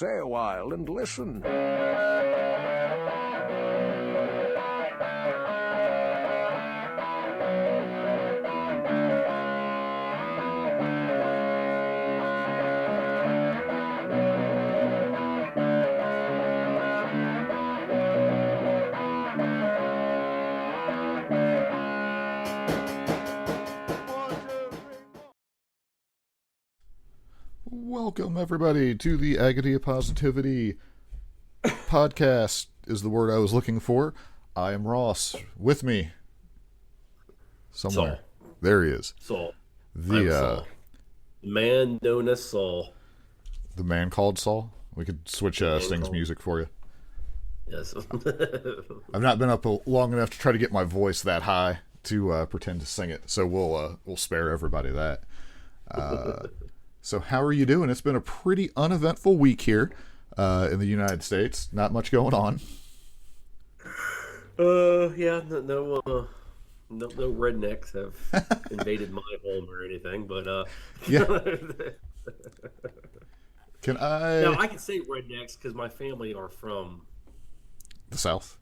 stay a while and listen. Welcome, everybody, to the Agony of Positivity podcast is the word I was looking for. I am Ross. With me, somewhere. Saul. There he is. Saul. The man known as Saul. The man called Saul. We could switch Sting's music for you. Yes. I've not been up long enough to try to get my voice that high to pretend to sing it, so we'll spare everybody that. So how are you doing? It's been a pretty uneventful week here in the United States. Not much going on. Yeah, no rednecks have invaded my home or anything, but yeah. Can I? Now I can say rednecks because my family are from the South.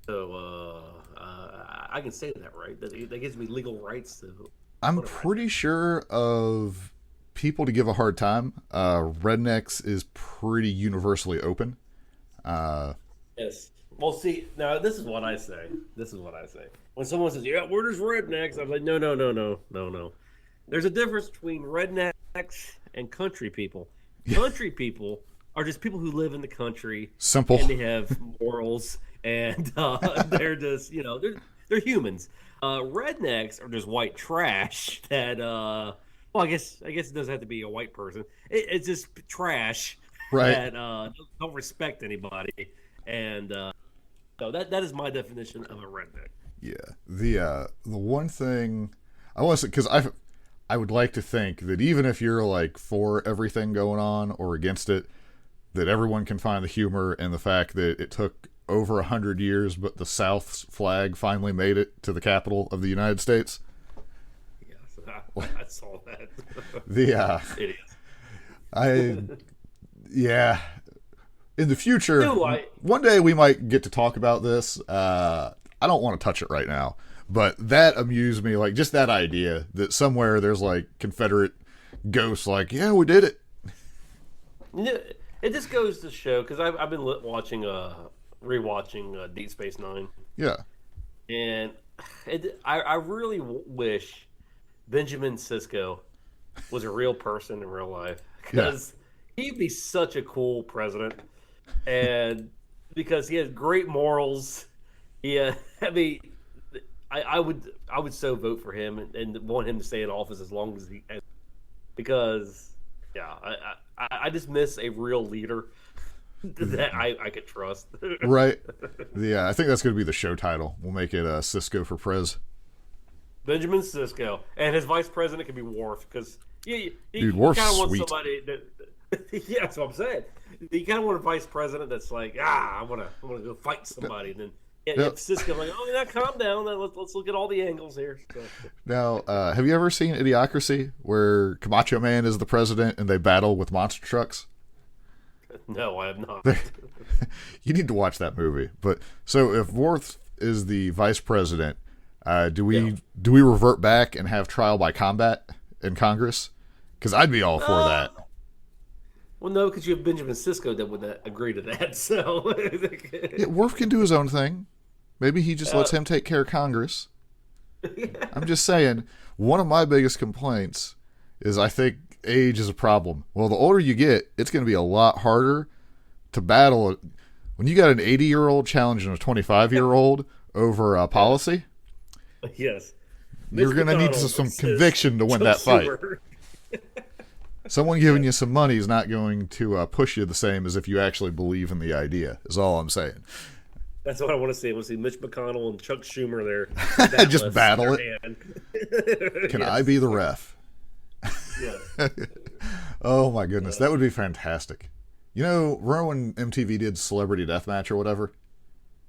So I can say that, right? That gives me legal rights to. I'm pretty sure of people to give a hard time. Rednecks is pretty universally open. Yes. Well, see, now this is what I say. When someone says, "Yeah, we're just rednecks," I'm like, no. There's a difference between rednecks and country people. Country people are just people who live in the country. Simple. And they have morals, and they're just, they're humans. Rednecks are just white trash that, well, I guess it doesn't have to be a white person. It's just trash, right? That don't respect anybody, and so that is my definition of a redneck. Yeah, the one thing I want to say, because I would like to think that even if you're like for everything going on or against it, that everyone can find the humor in the fact that it took over 100 years, but the South's flag finally made it to the capital of the United States. I saw that. In the future, one day we might get to talk about this. I don't want to touch it right now, but that amused me. Like, just that idea that somewhere there's like Confederate ghosts like, yeah, we did it. It just goes to show, because I've been rewatching Deep Space Nine. Yeah. And I really wish Benjamin Sisko was a real person in real life, because he'd be such a cool president, and because he has great morals. I would so vote for him and want him to stay in office as long as because I just miss a real leader that I could trust. Right. I think that's going to be the show title. We'll make it Sisko for Prez. Benjamin Sisko, and his vice president could be Worf, because Worf's kind of wants sweet. Somebody that, yeah, that's what I'm saying. You kind of want a vice president that's like, I want to go fight somebody, and then if Sisko's like, oh, calm down, let's look at all the angles here. So. Now, have you ever seen Idiocracy, where Camacho Man is the president and they battle with monster trucks? No, I have not. You need to watch that movie. But so if Worf is the vice president, do we revert back and have trial by combat in Congress? Because I'd be all for that. Well, no, because you have Benjamin Sisko that would agree to that. So Worf can do his own thing. Maybe he just lets him take care of Congress. I'm just saying, one of my biggest complaints is I think age is a problem. Well, the older you get, it's going to be a lot harder to battle. When you got an 80-year-old challenging a 25-year-old over a policy, yes, you're going to need some conviction to win that fight. Someone giving you some money is not going to push you the same as if you actually believe in the idea, is all I'm saying. That's what I want to see. I want to see Mitch McConnell and Chuck Schumer there. Just battle it. Can I be the ref? Yeah. Oh, my goodness. That would be fantastic. You know, remember when MTV did Celebrity Deathmatch or whatever?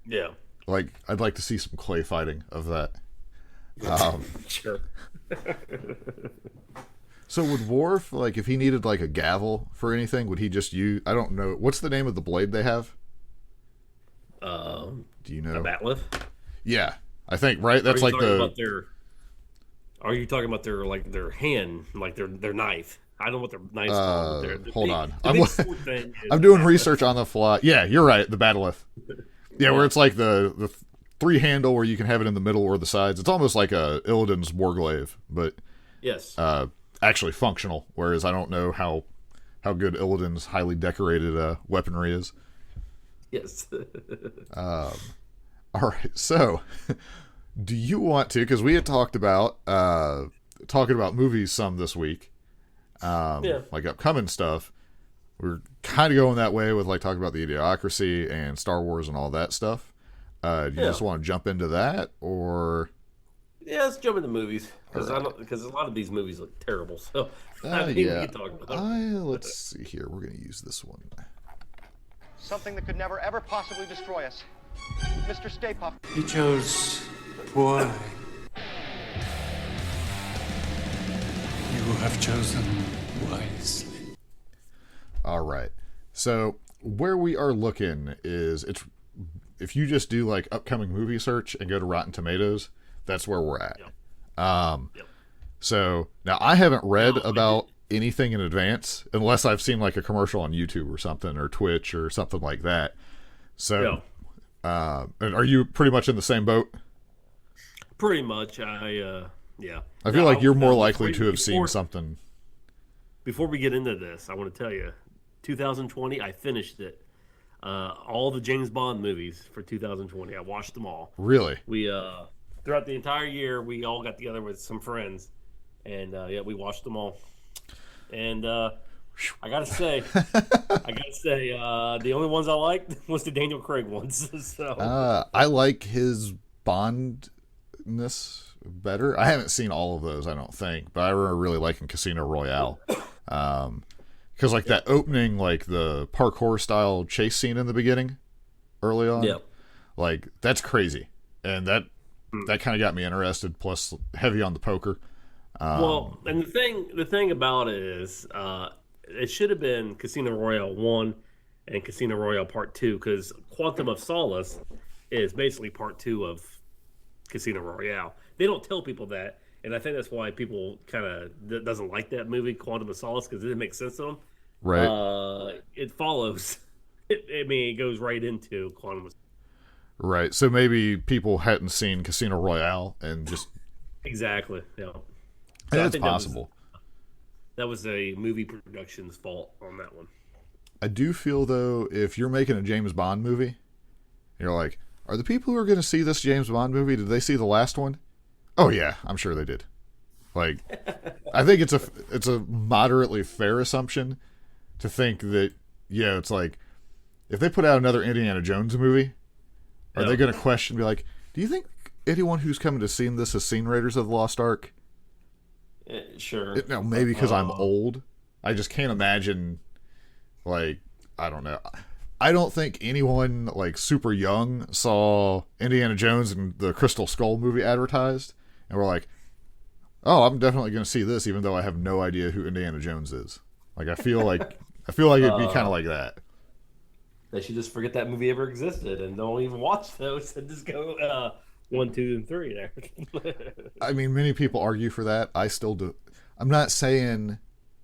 Yeah. Like, I'd like to see some clay fighting of that. Sure. So would Worf, like, if he needed like a gavel for anything, would he just use? I don't know. What's the name of the blade they have? Do you know? A bat'leth? Yeah, I think right. That's like Are you talking about their hand, like their knife? I don't know what their knife's called. Hold on. I'm doing research on the fly. Yeah, you're right. The bat'leth. Yeah, where it's like the three handle where you can have it in the middle or the sides. It's almost like a Illidan's Warglaive, but yes, actually functional. Whereas I don't know how good Illidan's highly decorated weaponry is. Yes. All right. So, do you want to? Because we had talked about talking about movies some this week, like upcoming stuff. We're kind of going that way with like talking about the Idiocracy and Star Wars and all that stuff. Do you just want to jump into that, or? Yeah, let's jump into movies because a lot of these movies look terrible. So we can talk about them. Let's see here. We're going to use this one. Something that could never ever possibly destroy us, Mr. Stay Puft. He chose poorly. You have chosen wisely. All right. So where we are looking is if you just do like upcoming movie search and go to Rotten Tomatoes, that's where we're at. Yep. So now I haven't read about anything in advance unless I've seen like a commercial on YouTube or something or Twitch or something like that. So, and are you pretty much in the same boat? Pretty much. I feel like you're more likely to have seen something. Before we get into this, I want to tell you, 2020, I finished it. All the James Bond movies for 2020. I watched them all. Really? We throughout the entire year, we all got together with some friends, and we watched them all. And I gotta say, the only ones I liked was the Daniel Craig ones. So I like his Bondness better. I haven't seen all of those, I don't think, but I remember really liking Casino Royale. Because like that opening, like the parkour style chase scene in the beginning, early on, like that's crazy, and that kind of got me interested. Plus, heavy on the poker. Well, and the thing about it is, it should have been Casino Royale 1 and Casino Royale Part 2, because Quantum of Solace is basically Part 2 of Casino Royale. They don't tell people that, and I think that's why people kind of doesn't like that movie, Quantum of Solace, because it didn't make sense to them. Right. It follows. It goes right into Quantum of Solace. Right. So maybe people hadn't seen Casino Royale and just... Exactly, yeah. So that's possible. That was a movie production's fault on that one. I do feel, though, if you're making a James Bond movie, you're like, are the people who are going to see this James Bond movie, did they see the last one? Oh, yeah, I'm sure they did. Like, I think it's a moderately fair assumption to think that, it's like, if they put out another Indiana Jones movie, are they going to question, be like, do you think anyone who's coming to see this has seen Raiders of the Lost Ark? Sure. No, maybe because I'm old. I just can't imagine, like, I don't know. I don't think anyone, like, super young saw Indiana Jones and the Crystal Skull movie advertised, and were like, oh, I'm definitely going to see this, even though I have no idea who Indiana Jones is. Like, I feel like it'd be kind of like that. They should just forget that movie ever existed and don't even watch those and just go 1, 2, and 3 there. I mean, many people argue for that. I still do. I'm not saying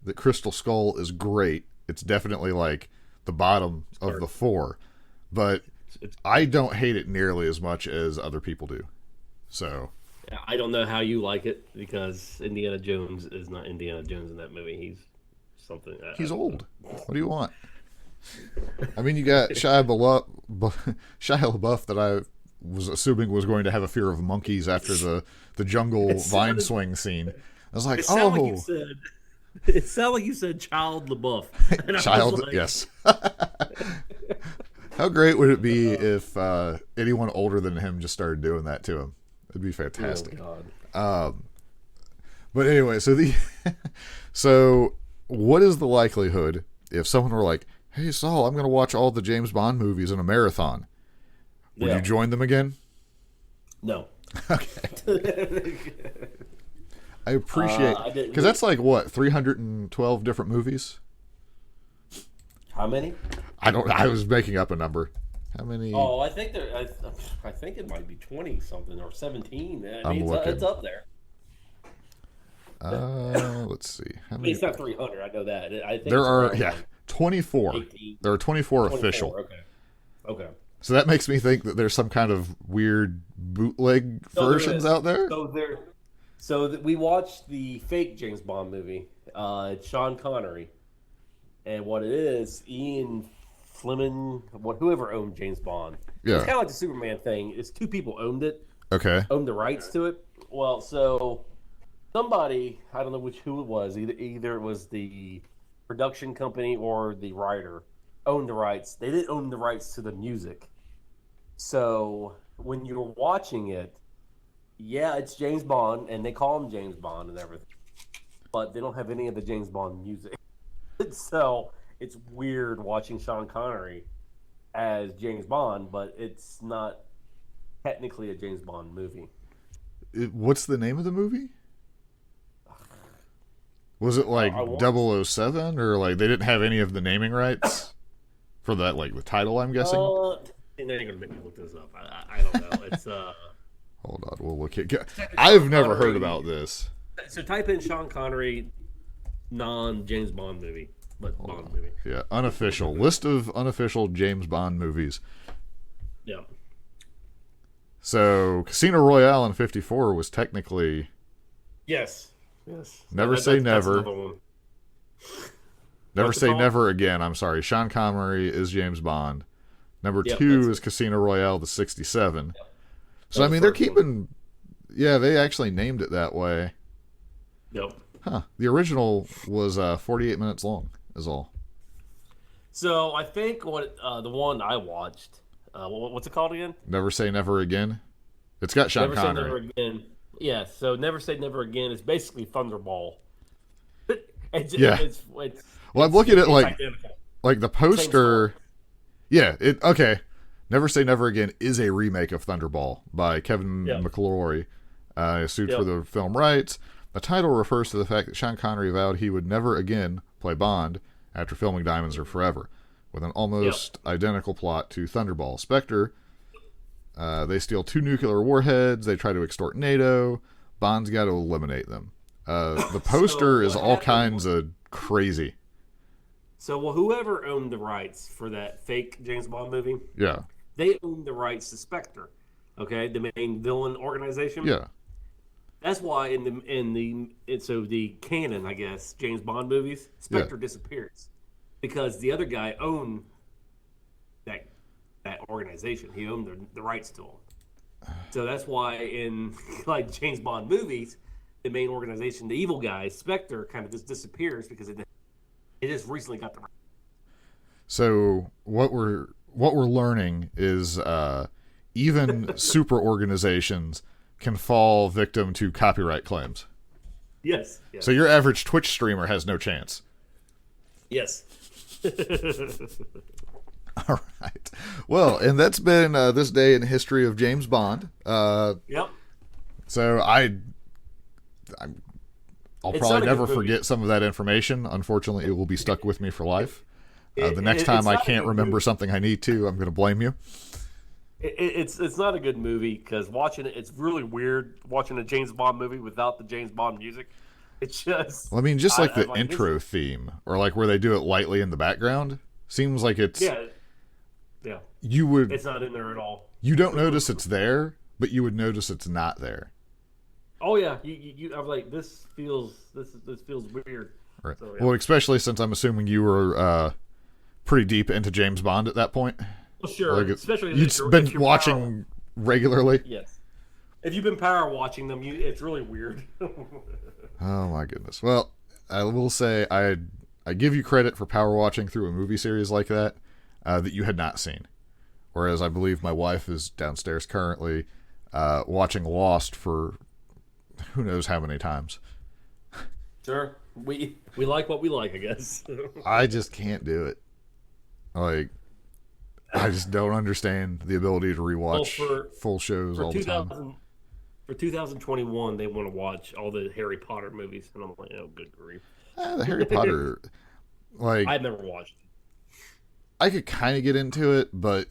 that Crystal Skull is great. It's definitely like the bottom of the 4, but I don't hate it nearly as much as other people do. So I don't know how you like it, because Indiana Jones is not Indiana Jones in that movie. He's something. He's old. What do you want? I mean, you got Shia LaBeouf that I was assuming was going to have a fear of monkeys after the jungle vine swing scene. I was like, it sounded like you said Child LaBeouf. Child, like... yes. How great would it be if anyone older than him just started doing that to him? It'd be fantastic. Oh, God. But anyway, so what is the likelihood if someone were like, hey, Saul, I'm going to watch all the James Bond movies in a marathon. Would you join them again? No. Okay. I appreciate because that's like what 312 different movies. How many? I was making up a number. How many? Oh, I think I think it might be 20 something or 17. I mean, it's up there. Let's see. How many? It's not 300. I know that. I think There are 24. 18. There are 24 official. Okay. So that makes me think that there's some kind of weird bootleg versions out there. So we watched the fake James Bond movie. It's Sean Connery, and what it is, Ian Fleming, whoever owned James Bond. Yeah. It's kind of like the Superman thing. It's two people owned it. Okay. Owned the rights to it. Well, so somebody, I don't know who it was. Either it was the production company or the writer owned the rights. They didn't own the rights to the music. So when you're watching it, yeah, it's James Bond, and they call him James Bond and everything, but they don't have any of the James Bond music. So it's weird watching Sean Connery as James Bond, but it's not technically a James Bond movie. What's the name of the movie? Was it like 007 or like they didn't have any of the naming rights for that, like the title? I'm guessing. They're gonna make me look this up. I don't know. It's Hold on, we'll look at. I've never heard about this. So type in Sean Connery non-James Bond movie, but Bond movie. Yeah, unofficial list of unofficial James Bond movies. Yeah. So Casino Royale in '54 was technically. Yes. Never say never. Never say never again. I'm sorry. Sean Connery is James Bond. Number 2 is Casino Royale, the '67. Yep. So I mean, they're keeping. Yeah, they actually named it that way. Yep. Huh. The original was 48 minutes long, is all. So I think the one I watched, what's it called again? Never Say Never Again. It's got Sean Connery. Never Say Never Again. Yeah. So Never Say Never Again is basically Thunderball. Well, I'm looking at like the poster. Yeah. Okay. Never Say Never Again is a remake of Thunderball by Kevin McClory, sued for the film rights. The title refers to the fact that Sean Connery vowed he would never again play Bond after filming Diamonds Are Forever, with an almost identical plot to Thunderball. Spectre, they steal 2 nuclear warheads, they try to extort NATO, Bond's got to eliminate them. The poster is all kinds of crazy. So, whoever owned the rights for that fake James Bond movie, they owned the rights to Spectre, okay, the main villain organization. Yeah. That's why in the canon, I guess, James Bond movies, Spectre disappears because the other guy owned that organization. He owned the rights to them. So that's why in like James Bond movies, the main organization, the evil guy, Spectre, kind of just disappears because it just recently got the rights. So what we're learning is even super organizations can fall victim to copyright claims. Yes. So your average Twitch streamer has no chance. Yes. All right. Well, and that's been this day in the history of James Bond. Yep. So I'll probably never forget some of that information. Unfortunately, it will be stuck with me for life. The next time I can't remember something I need to, I'm going to blame you. It's not a good movie because watching it's really weird watching a James Bond movie without the James Bond music. It's just. Well, I mean, just like the intro theme, or like where they do it lightly in the background, seems like it's. Yeah. You would. It's not in there at all. You don't notice it's there, but you would notice it's not there. Oh yeah, I'm like this feels weird. Right. So, yeah. Well, especially since I'm assuming you were pretty deep into James Bond at that point. Well, sure, like especially you've been watching regularly. Yes, if you've been power watching them, it's really weird. Oh my goodness. Well, I will say I give you credit for power watching through a movie series like that that you had not seen, whereas I believe my wife is downstairs currently watching Lost for who knows how many times. Sure, we like what we like, I guess. I just can't do it. Like. I just don't understand the ability to rewatch full shows all the time. For 2021, they want to watch all the Harry Potter movies, and I'm like, oh, good grief. The Harry Potter, like, I've never watched it. I could kind of get into it, but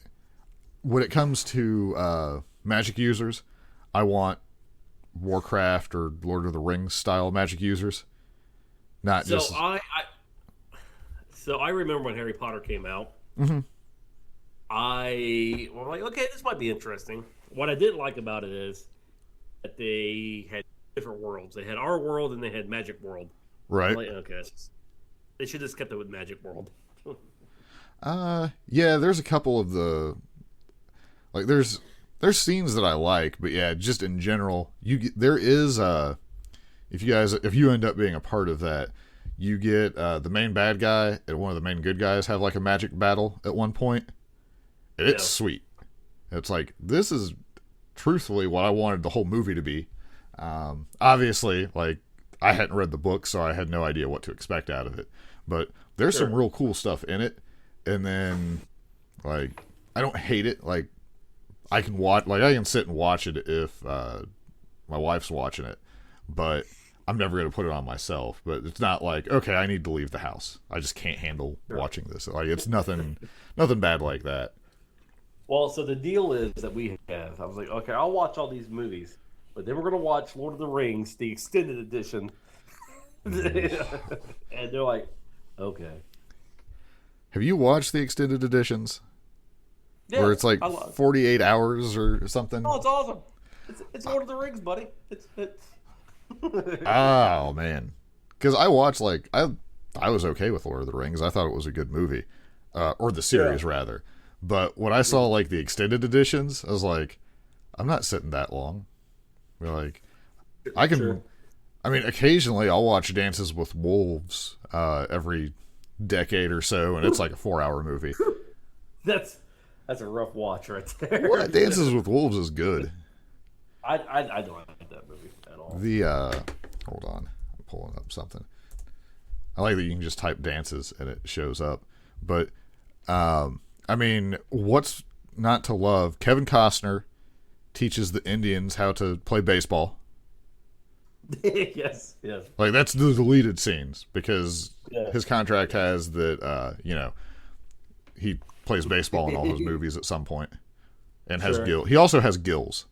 when it comes to magic users, I want Warcraft or Lord of the Rings style magic users, not So just. So I remember when Harry Potter came out. Mm-hmm. I was like, okay, this might be interesting. What I didn't like about it is that they had different worlds. They had our world and they had Magic World. Right. I'm like, okay, they should have just kept it with Magic World. Yeah, there's a couple of the, like, there's scenes that I like, but yeah, just in general, there is if you end up being a part of that, you get the main bad guy and one of the main good guys have like a magic battle at one point. And it's sweet. It's like, this is truthfully what I wanted the whole movie to be. Obviously, like, I hadn't read the book, so I had no idea what to expect out of it. But there's some real cool stuff in it. And then, like, I don't hate it. Like, I can sit and watch it if my wife's watching it. But I'm never going to put it on myself. But it's not like, okay, I need to leave the house. I just can't handle watching this. Like, it's nothing bad like that. Well, so the deal is that we have, I was like, okay, I'll watch all these movies, but then we're going to watch Lord of the Rings, the extended edition. And they're like, okay. Have you watched the extended editions? Yeah, where it's like 48 hours or something? Oh, it's awesome. It's Lord of the Rings, buddy. It's Oh, man. Because I watched, like, I was okay with Lord of the Rings. I thought it was a good movie. Or the series, rather. But when I saw, like, the extended editions, I was like, I'm not sitting that long. Like, I can... Sure. I mean, occasionally I'll watch Dances with Wolves every decade or so, and it's like a 4-hour movie. That's a rough watch right there. What? Dances with Wolves is good. I don't like that movie at all. Hold on. I'm pulling up something. I like that you can just type dances and it shows up. But, I mean, what's not to love? Kevin Costner teaches the Indians how to play baseball. yes. Like, that's the deleted scenes because his contract has that, he plays baseball in all his movies at some point and has gills. He also has gills.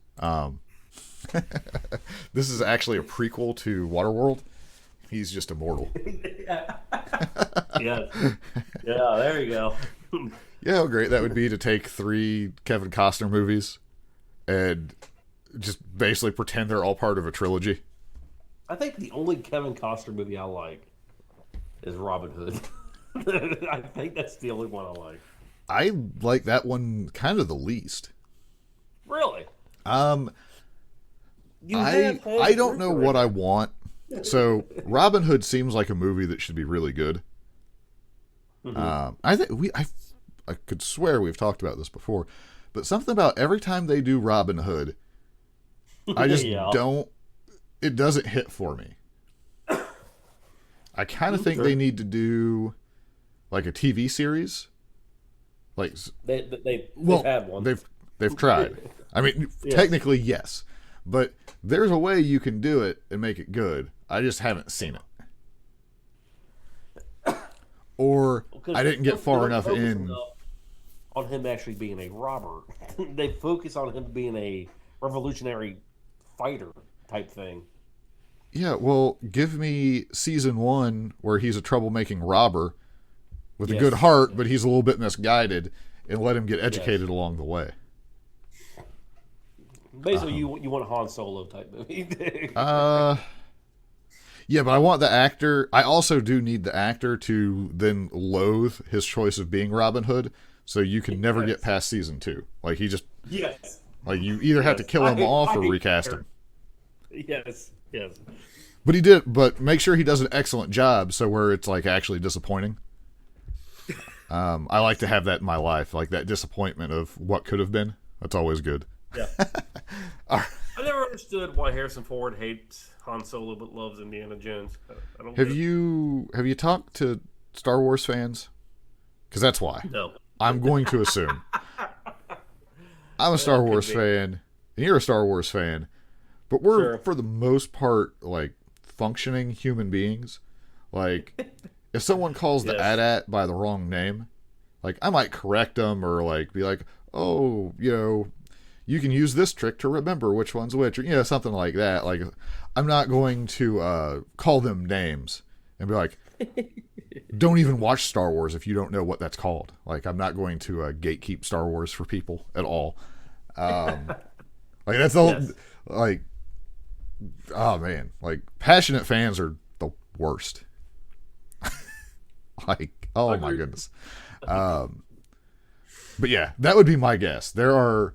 This is actually a prequel to Waterworld. He's just immortal. Yeah, there you go. Yeah, how great that would be to take 3 Kevin Costner movies and just basically pretend they're all part of a trilogy. I think the only Kevin Costner movie I like is Robin Hood. I think that's the only one I like. I like that one kind of the least. Really? I don't know what I want. So Robin Hood seems like a movie that should be really good. Mm-hmm. I think I could swear we've talked about this before, but something about every time they do Robin Hood, I just don't. It doesn't hit for me. I kind of think they need to do like a TV series. Like they've had one. They've tried. I mean, technically yes, but there's a way you can do it and make it good. I just haven't seen it, or I didn't get far enough in. On him actually being a robber, they focus on him being a revolutionary fighter type thing. Yeah, well, give me season 1 where he's a troublemaking robber with a good heart, but he's a little bit misguided, and let him get educated along the way. Basically, you want a Han Solo type movie. Yeah, but I want the actor. I also do need the actor to then loathe his choice of being Robin Hood, so you can never get past season 2. Like, he just... Yes. Like, you either have to kill him off or recast him. Yes. But he did. But make sure he does an excellent job, so where it's like actually disappointing. I like to have that in my life, like that disappointment of what could have been. That's always good. Yeah. I never understood why Harrison Ford hates Han Solo but loves Indiana Jones. I don't have you talked to Star Wars fans? Because that's why. No. I'm going to assume. I'm a Star Wars fan, and you're a Star Wars fan. but we're Sure. for the most part like functioning human beings. Like if someone calls the Yes. AT-AT by the wrong name, like I might correct them or like be like, oh, you can use this trick to remember which one's which, or something like that. Like I'm not going to call them names and be like, don't even watch Star Wars if you don't know what that's called. Like I'm not going to gatekeep Star Wars for people at all. Like that's the Yes. like, oh man, like passionate fans are the worst. Like, oh my goodness. But yeah, that would be my guess. There are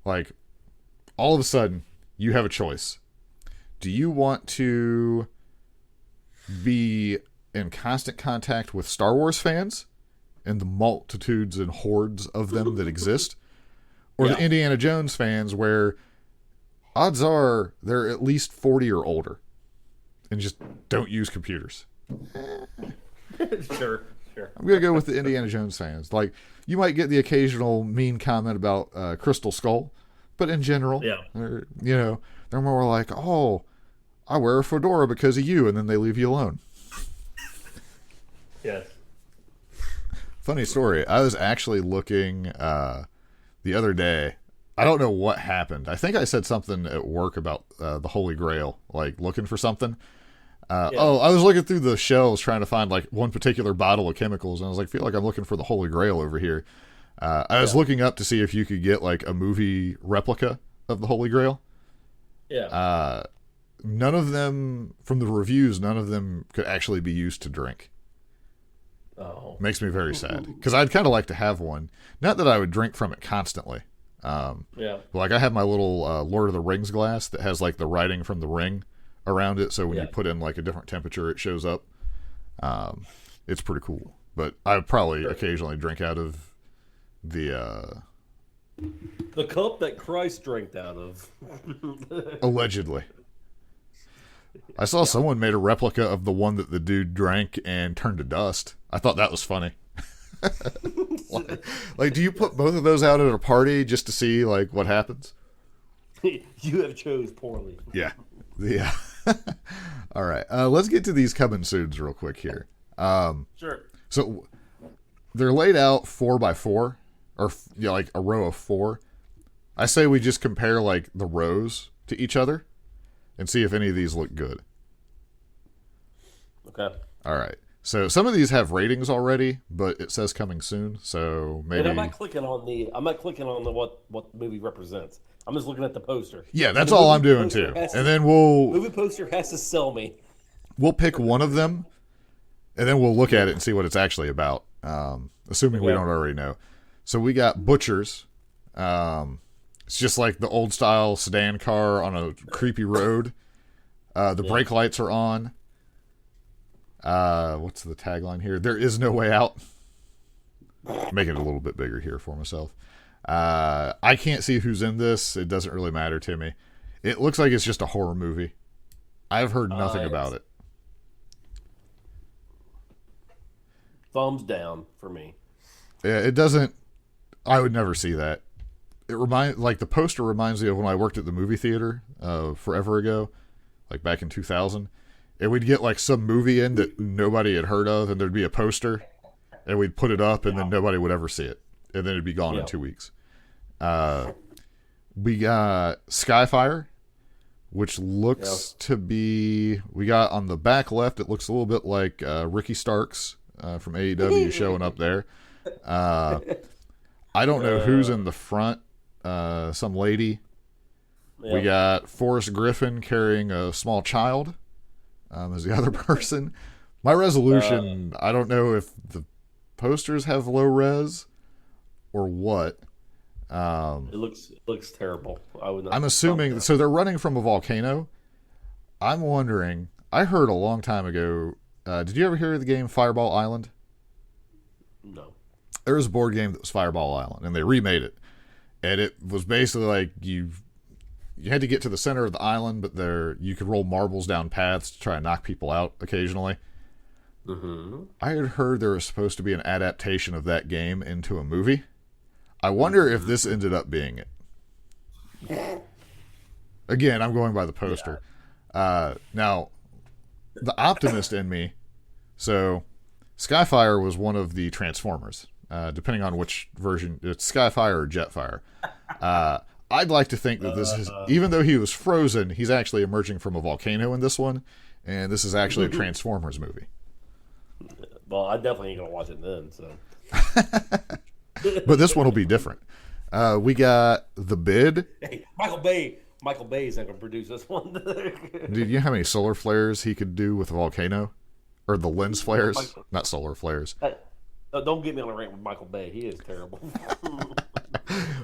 like, all of a sudden you have a choice. Do you want to be in constant contact with Star Wars fans and the multitudes and hordes of them that exist, or the Indiana Jones fans where odds are they're at least 40 or older and just don't use computers? Sure. I'm going to go with the Indiana Jones fans. Like, you might get the occasional mean comment about Crystal Skull, but in general, they're more like, oh, I wear a fedora because of you, and then they leave you alone. Yes. Funny story. I was actually looking the other day. I don't know what happened. I think I said something at work about the Holy Grail, like looking for something. Oh, I was looking through the shelves trying to find like one particular bottle of chemicals, and I was like, feel like I'm looking for the Holy Grail over here. I was looking up to see if you could get like a movie replica of the Holy Grail. Yeah. None of them, from the reviews, none of them could actually be used to drink. Oh. Makes me very sad because I'd kind of like to have one. Not that I would drink from it constantly. Like I have my little Lord of the Rings glass that has like the writing from the ring around it, so when you put in like a different temperature, it shows up. It's pretty cool. But I would probably occasionally drink out of the cup that Christ drank out of. allegedly. I saw someone made a replica of the one that the dude drank and turned to dust. I thought that was funny. like, do you put both of those out at a party just to see like what happens? You have chose poorly. Yeah. All right. Let's get to these coming soons real quick here. Sure. So they're laid out 4x4, or like a row of 4. I say we just compare like the rows to each other and see if any of these look good. Okay. All right. So some of these have ratings already, but it says coming soon. So maybe. And I'm not clicking on the what the movie represents. I'm just looking at the poster. Yeah, that's all I'm doing too. And then movie poster has to sell me. We'll pick one of them, and then we'll look at it and see what it's actually about. Assuming we don't already know. So we got Butchers. It's just like the old style sedan car on a creepy road. The brake lights are on. What's the tagline here? There is no way out. Make it a little bit bigger here for myself. I can't see who's in this. It doesn't really matter to me. It looks like it's just a horror movie. I've heard nothing about it. Thumbs down for me. Yeah, it doesn't. I would never see that. The poster reminds me of when I worked at the movie theater forever ago, like back in 2000. And we'd get like some movie in that nobody had heard of, and there'd be a poster, and we'd put it up, and then nobody would ever see it, and then it'd be gone in 2 weeks. We got Skyfire, which looks to be. We got on the back left. It looks a little bit like Ricky Starks from AEW showing up there. I don't know who's in the front. Some lady. Yeah. We got Forrest Griffin carrying a small child as the other person. My resolution, I don't know if the posters have low res or what. It looks terrible. I'm assuming, so they're running from a volcano. I'm wondering, I heard a long time ago, did you ever hear of the game Fireball Island? No. There was a board game that was Fireball Island, and they remade it. And it was basically like you had to get to the center of the island, but you could roll marbles down paths to try and knock people out occasionally. Mm-hmm. I had heard there was supposed to be an adaptation of that game into a movie. I wonder if this ended up being it. Again, I'm going by the poster. Now, the optimist in me. So, Skyfire was one of the Transformers. Depending on which version, it's Skyfire or Jetfire. I'd like to think that this is, even though he was frozen, he's actually emerging from a volcano in this one, and this is actually a Transformers movie. Well, I definitely ain't gonna watch it then. So, but this one will be different. We got The Bid. Hey, Michael Bay is not gonna produce this one. Dude, you know how many solar flares he could do with a volcano, or the lens flares, not solar flares. Don't get me on a rant with Michael Bay. He is terrible.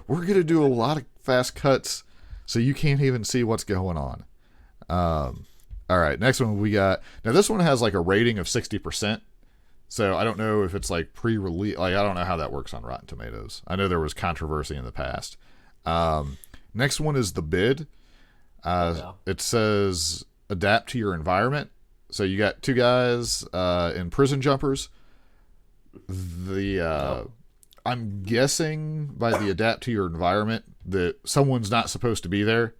We're going to do a lot of fast cuts so you can't even see what's going on. All right, next one we got. Now, this one has like a rating of 60%. So I don't know if it's like pre-release. Like, I don't know how that works on Rotten Tomatoes. I know there was controversy in the past. Next one is The Bid. It says adapt to your environment. So you got two guys in prison jumpers. I'm guessing by the adapt to your environment that someone's not supposed to be there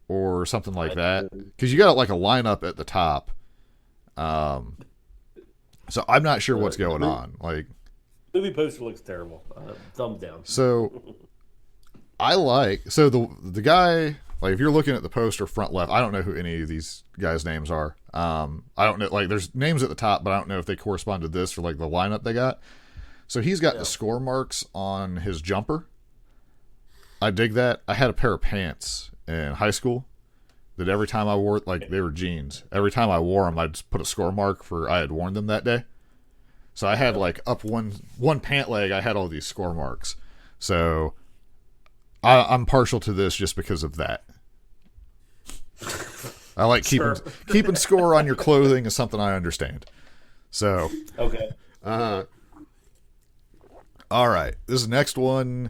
or something like that, because you got like a lineup at the top. So I'm not sure what's going on. Like, movie poster looks terrible. Thumbs down. So the guy, like, if you're looking at the poster front left, I don't know who any of these guys' names are. I don't know, like, there's names at the top, but I don't know if they correspond to this or like the lineup they got. So he's got the score marks on his jumper. I dig that. I had a pair of pants in high school that every time I wore, like, they were jeans. Every time I wore them, I'd just put a score mark for I had worn them that day. So I had like up one pant leg, I had all these score marks. So I'm partial to this just because of that. I like keeping score on your clothing is something I understand. So okay. All right, this next one,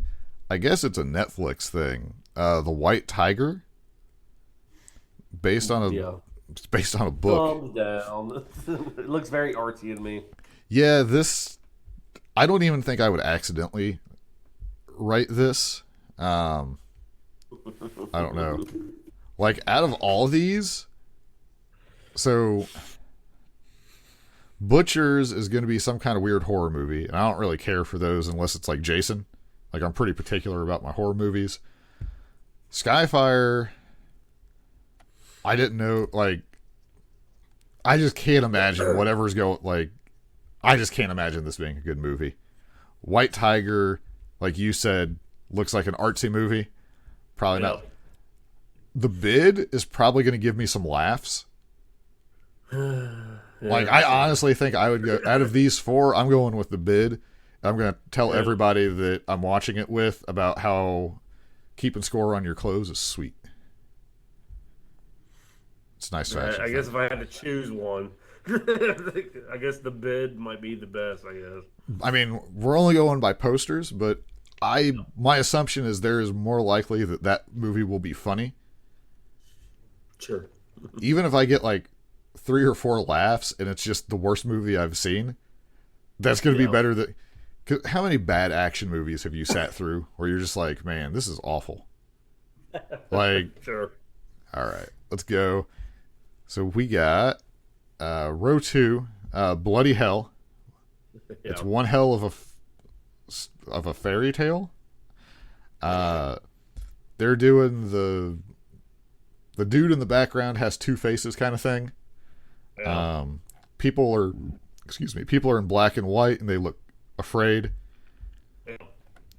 I guess it's a Netflix thing. The White Tiger, based on a book. Thumbs down. It looks very artsy to me. Yeah, I don't even think I would accidentally write this. I don't know. Like, out of all these, so Butchers is going to be some kind of weird horror movie, and I don't really care for those unless it's like Jason. Like, I'm pretty particular about my horror movies. Skyfire, I didn't know, like, I just can't imagine whatever's going, like, I just can't imagine this being a good movie. White Tiger, like you said, looks like an artsy movie. Probably not. The Bid is probably going to give me some laughs. Like, I honestly think I would go, out of these four, I'm going with The Bid. I'm going to tell everybody that I'm watching it with about how keeping score on your clothes is sweet. It's nice fashion. I guess if I had to choose one, I guess The Bid might be the best, I guess. I mean, we're only going by posters, but my assumption is there is more likely that movie will be funny. Sure. Even if I get like 3 or 4 laughs and it's just the worst movie I've seen, that's going to be better than... How many bad action movies have you sat through where you're just like, man, this is awful? Like, sure. All right, let's go. So we got row 2, Bloody Hell. Yeah. It's one hell of a fairy tale. They're doing the dude in the background has 2 faces kind of thing. Yeah. People are in black and white and they look afraid.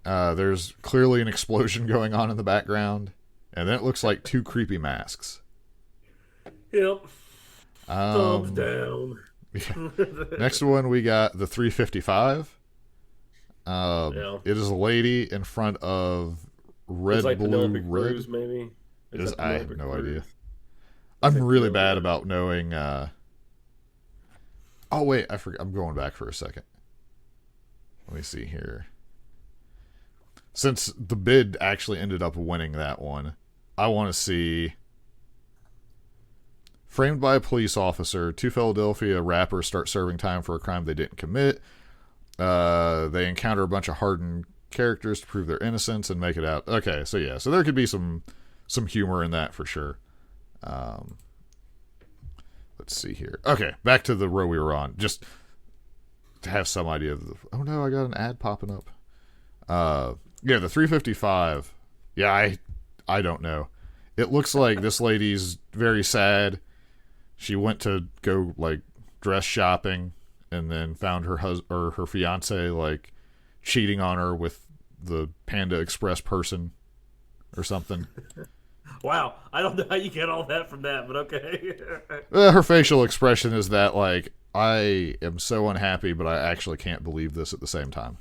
There's clearly an explosion going on in the background, and then it looks like 2 creepy masks. Yep. Thumbs down. Next one, we got the 355. It is a lady in front of red, like blue, red. Cruise, maybe. I have no idea. I'm really bad about knowing. Oh wait, I forgot. I'm going back for a second. Let me see here. Since The Bid actually ended up winning that one, I want to see. Framed by a police officer, 2 Philadelphia rappers start serving time for a crime they didn't commit. They encounter a bunch of hardened characters to prove their innocence and make it out. Okay, so yeah, so there could be some some humor in that for sure. Let's see here. Okay, back to the row we were on. Just to have some idea of the... Oh no, I got an ad popping up. Yeah, the 355. Yeah, I don't know. It looks like this lady's very sad. She went to go like dress shopping and then found her her fiance like cheating on her with the Panda Express person or something. Wow, I don't know how you get all that from that, but okay. Her facial expression is that like, I am so unhappy, but I actually can't believe this at the same time.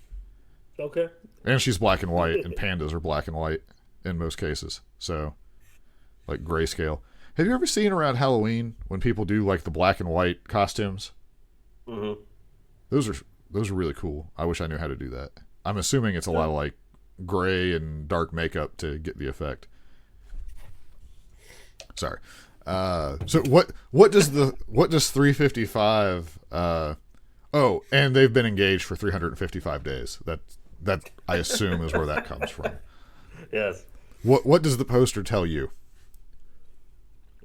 Okay. And she's black and white, and pandas are black and white in most cases. So, like grayscale. Have you ever seen around Halloween when people do like the black and white costumes? Mm-hmm. Those are really cool. I wish I knew how to do that. I'm assuming it's a lot of like gray and dark makeup to get the effect. Sorry. So what does 355? Oh, and they've been engaged for 355 days. That I assume is where that comes from. Yes. What does the poster tell you?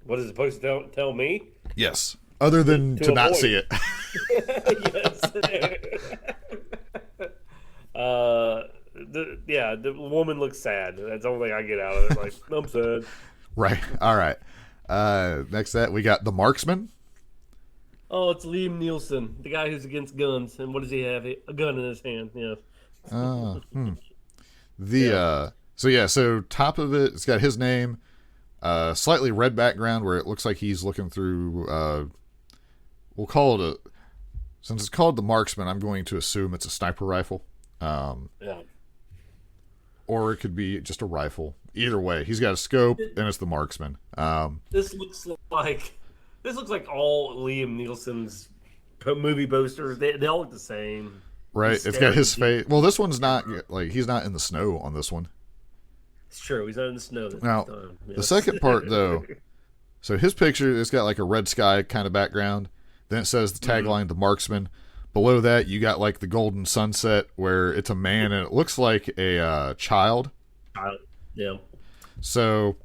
What is it supposed to tell me? Yes. Other than to not see it. Yes. The woman looks sad. That's the only thing I get out of it. Like, I'm sad. Right. All right. Next that we got the Marksman. Oh, it's Liam Nielsen, the guy who's against guns. And what does he have? A gun in his hand. Yes. So top of it, it's got his name, slightly red background where it looks like he's looking through, we'll call it since it's called the Marksman, I'm going to assume it's a sniper rifle. Yeah. Or it could be just a rifle. Either way, he's got a scope and it's the Marksman. This looks like all Liam Nielsen's movie posters. They all look the same. Right, it's got his face. Well, this one's not like he's not in the snow on this one. It's true, he's not in the snow this now, time. Yes. The second part though, so his picture, it's got like a red sky kind of background. Then it says the tagline, "The Marksman." Below that, you got like the golden sunset where it's a man and it looks like a child. Yeah. So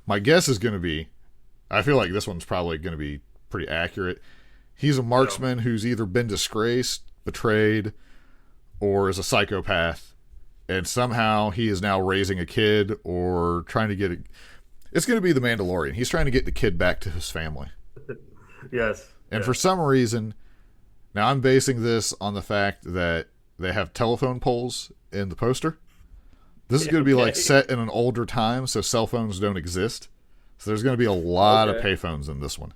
my guess is going to be, I feel like this one's probably going to be pretty accurate. He's a marksman who's either been disgraced, betrayed, or is a psychopath, and somehow he is now raising a kid or trying to get it. It's going to be the Mandalorian. He's trying to get the kid back to his family. Yes. And for some reason, now I'm basing this on the fact that they have telephone poles in the poster. This is going to be like set in an older time, so cell phones don't exist. So there's going to be a lot of payphones in this one.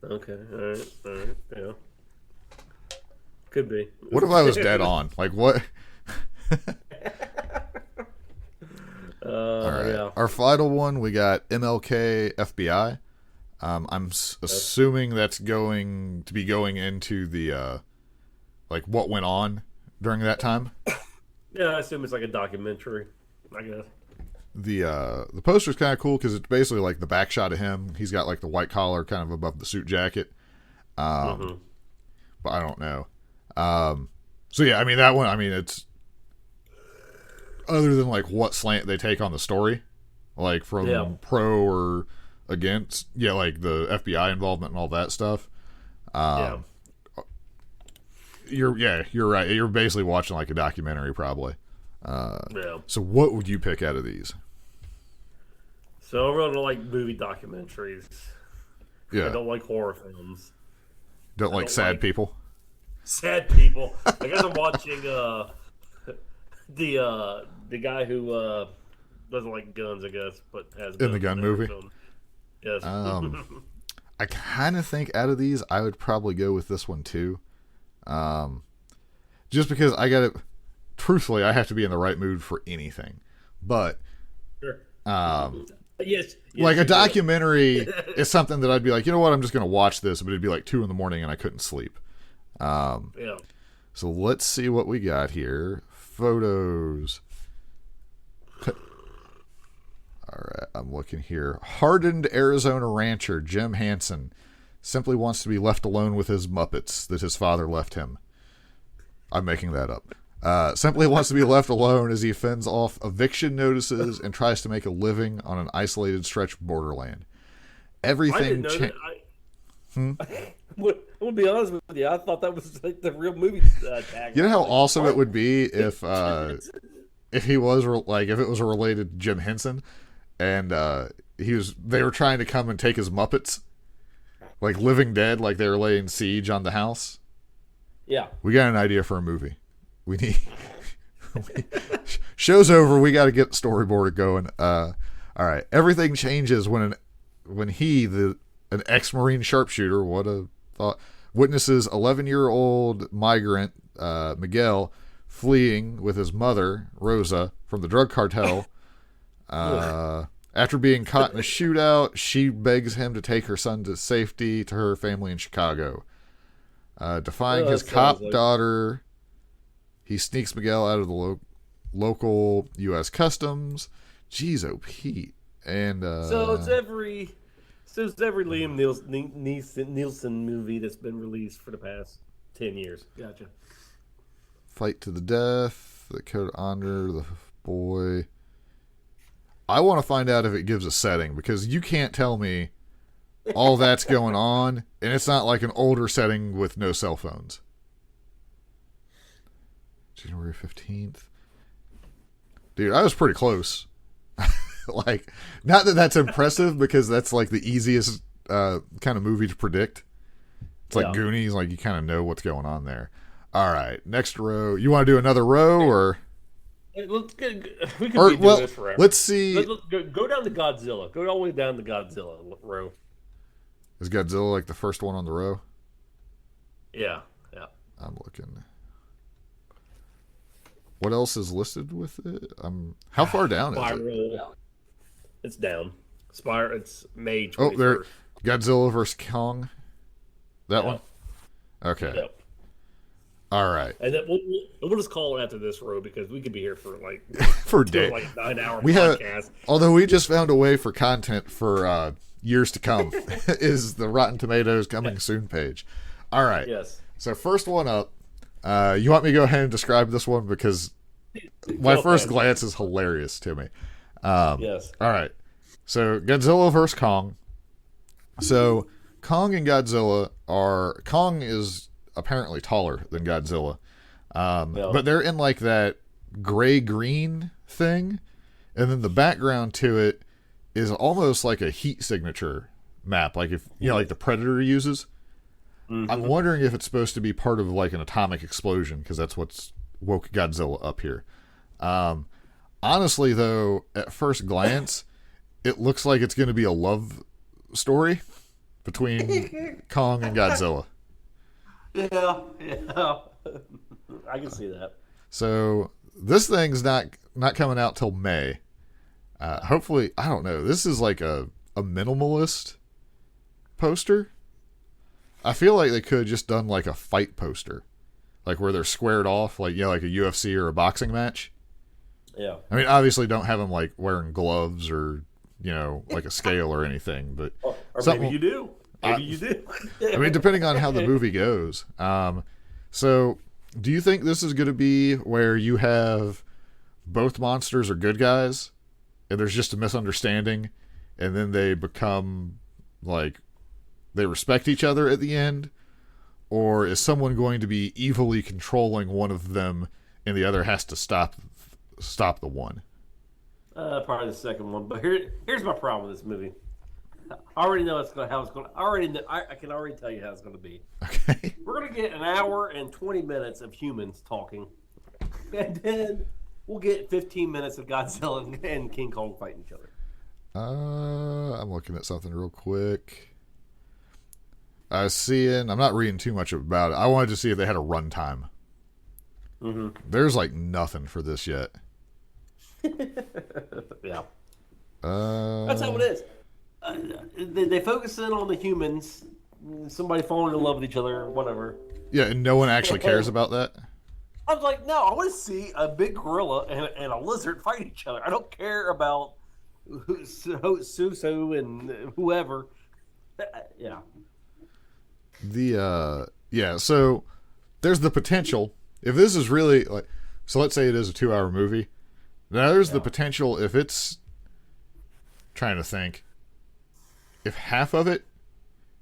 Okay, all right, yeah. Could be. What if I was dead on? Like what? All right. Yeah. Our final one, we got MLK FBI. I'm assuming that's going to be going into the like what went on during that time. Yeah, I assume it's like a documentary, I guess. The poster's kind of cool because it's basically like the back shot of him. He's got like the white collar kind of above the suit jacket. But I don't know. So yeah, I mean that one. I mean it's other than like what slant they take on the story, like from pro or against. Yeah, like the FBI involvement and all that stuff. You're right. You're basically watching like a documentary, probably. So what would you pick out of these? So I really don't like movie documentaries. Yeah. I don't like horror films. Don't like sad people. Sad people. I guess I'm watching the guy who doesn't like guns, I guess, but has guns in the gun movie. Film. Yes. I kind of think out of these, I would probably go with this one too. Just because I got to, truthfully, I have to be in the right mood for anything. But, yes, like a documentary is something that I'd be like, you know what, I'm just going to watch this, but it'd be like 2 a.m. and I couldn't sleep. So let's see what we got here. Photos. All right, I'm looking here. Hardened Arizona rancher Jim Hansen simply wants to be left alone with his Muppets that his father left him. I'm making that up. Simply wants to be left alone as he fends off eviction notices and tries to make a living on an isolated stretch of borderland. Everything. I'm gonna be honest with you. I thought that was like the real movie tag. You know how awesome it would be if he was like if it was related to Jim Henson, and they were trying to come and take his Muppets, like Living Dead, like they were laying siege on the house. Yeah, we got an idea for a movie. We need show's over. We got to get storyboard going. All right, everything changes when an ex-Marine sharpshooter, what a thought, witnesses 11-year-old migrant Miguel fleeing with his mother, Rosa, from the drug cartel. After being caught in a shootout, she begs him to take her son to safety to her family in Chicago. Defying his cop daughter, he sneaks Miguel out of the local U.S. Customs. Jeez, oh Pete. And so it's every Liam Neeson movie that's been released for the past 10 years. Gotcha. Fight to the death, the Code of Honor, the boy. I want to find out if it gives a setting, because you can't tell me all that's going on, and it's not like an older setting with no cell phones. January 15th. Dude, I was pretty close. Like, not that that's impressive, because that's like the easiest kind of movie to predict. It's like Goonies, like you kind of know what's going on there. All right, next row. You want to do another row, or we could be doing this forever. Let's see. Let's go down to Godzilla. Go all the way down to Godzilla row. Is Godzilla like the first one on the row? Yeah. I'm looking. What else is listed with it? How far down is it? It's down. It's May 21st. Oh, there. Godzilla vs. Kong. That one? Okay. Yep. All right. And then we'll just call it after this row, because we could be here for like for days. Like 9-hour podcast. Although we just found a way for content for years to come is the Rotten Tomatoes coming soon page. All right. Yes. So first one up. You want me to go ahead and describe this one, because my first glance is hilarious to me. Yes. All right. So Godzilla vs. Kong. So Kong and Godzilla Kong is apparently taller than Godzilla. But they're in like that gray-green thing. And then the background to it is almost like a heat signature map. Like if, like the Predator uses. Mm-hmm. I'm wondering if it's supposed to be part of like an atomic explosion, because that's what's woke Godzilla up here. Honestly, though, at first glance, it looks like it's going to be a love story between Kong and Godzilla. Yeah. I can see that. So this thing's not coming out till May. Hopefully, I don't know. This is like a minimalist poster. I feel like they could have just done like a fight poster, like where they're squared off, like like a UFC or a boxing match. Yeah. I mean, obviously, don't have them like wearing gloves or like a scale or anything, but or maybe you do. Maybe you do. I mean, depending on how the movie goes. So, do you think this is going to be where you have both monsters are good guys, and there's just a misunderstanding, and then they become like they respect each other at the end? Or is someone going to be evilly controlling one of them and the other has to stop the one? Probably the second one. But here's my problem with this movie. I already know how it's going. I can already tell you how it's going to be. Okay. We're going to get an hour and 20 minutes of humans talking, and then we'll get 15 minutes of Godzilla and King Kong fighting each other. I'm looking at something real quick. I was seeing. I'm not reading too much about it. I wanted to see if they had a runtime. Mm-hmm. There's like nothing for this yet. Yeah. That's how it is. They focus in on the humans, somebody falling in love with each other, or whatever. Yeah, and no one actually cares about that. I was like, no, I want to see a big gorilla and a lizard fight each other. I don't care about Suso and whoever. Yeah. So there's the potential. If this is really like, So let's say it is a 2-hour movie. Now there's the potential, if it's, trying to think, if half of it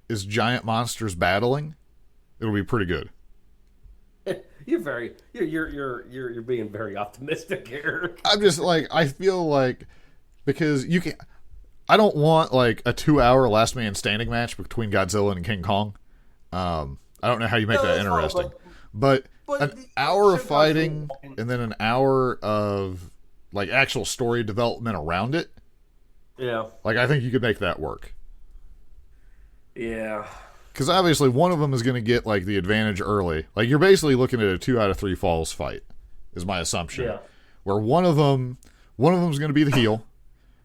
is giant monsters battling, it'll be pretty good. You're being very optimistic here. I'm just like, I feel like, because you can, I don't want like a 2-hour last man standing match between Godzilla and King Kong. I don't know how you make that interesting, but an hour of fighting and then an hour of like actual story development around it. Yeah. Like, I think you could make that work. Yeah. Because obviously one of them is going to get like the advantage early. Like, you're basically looking at a 2 out of 3 falls fight, is my assumption. Yeah. Where one of them's going to be the heel,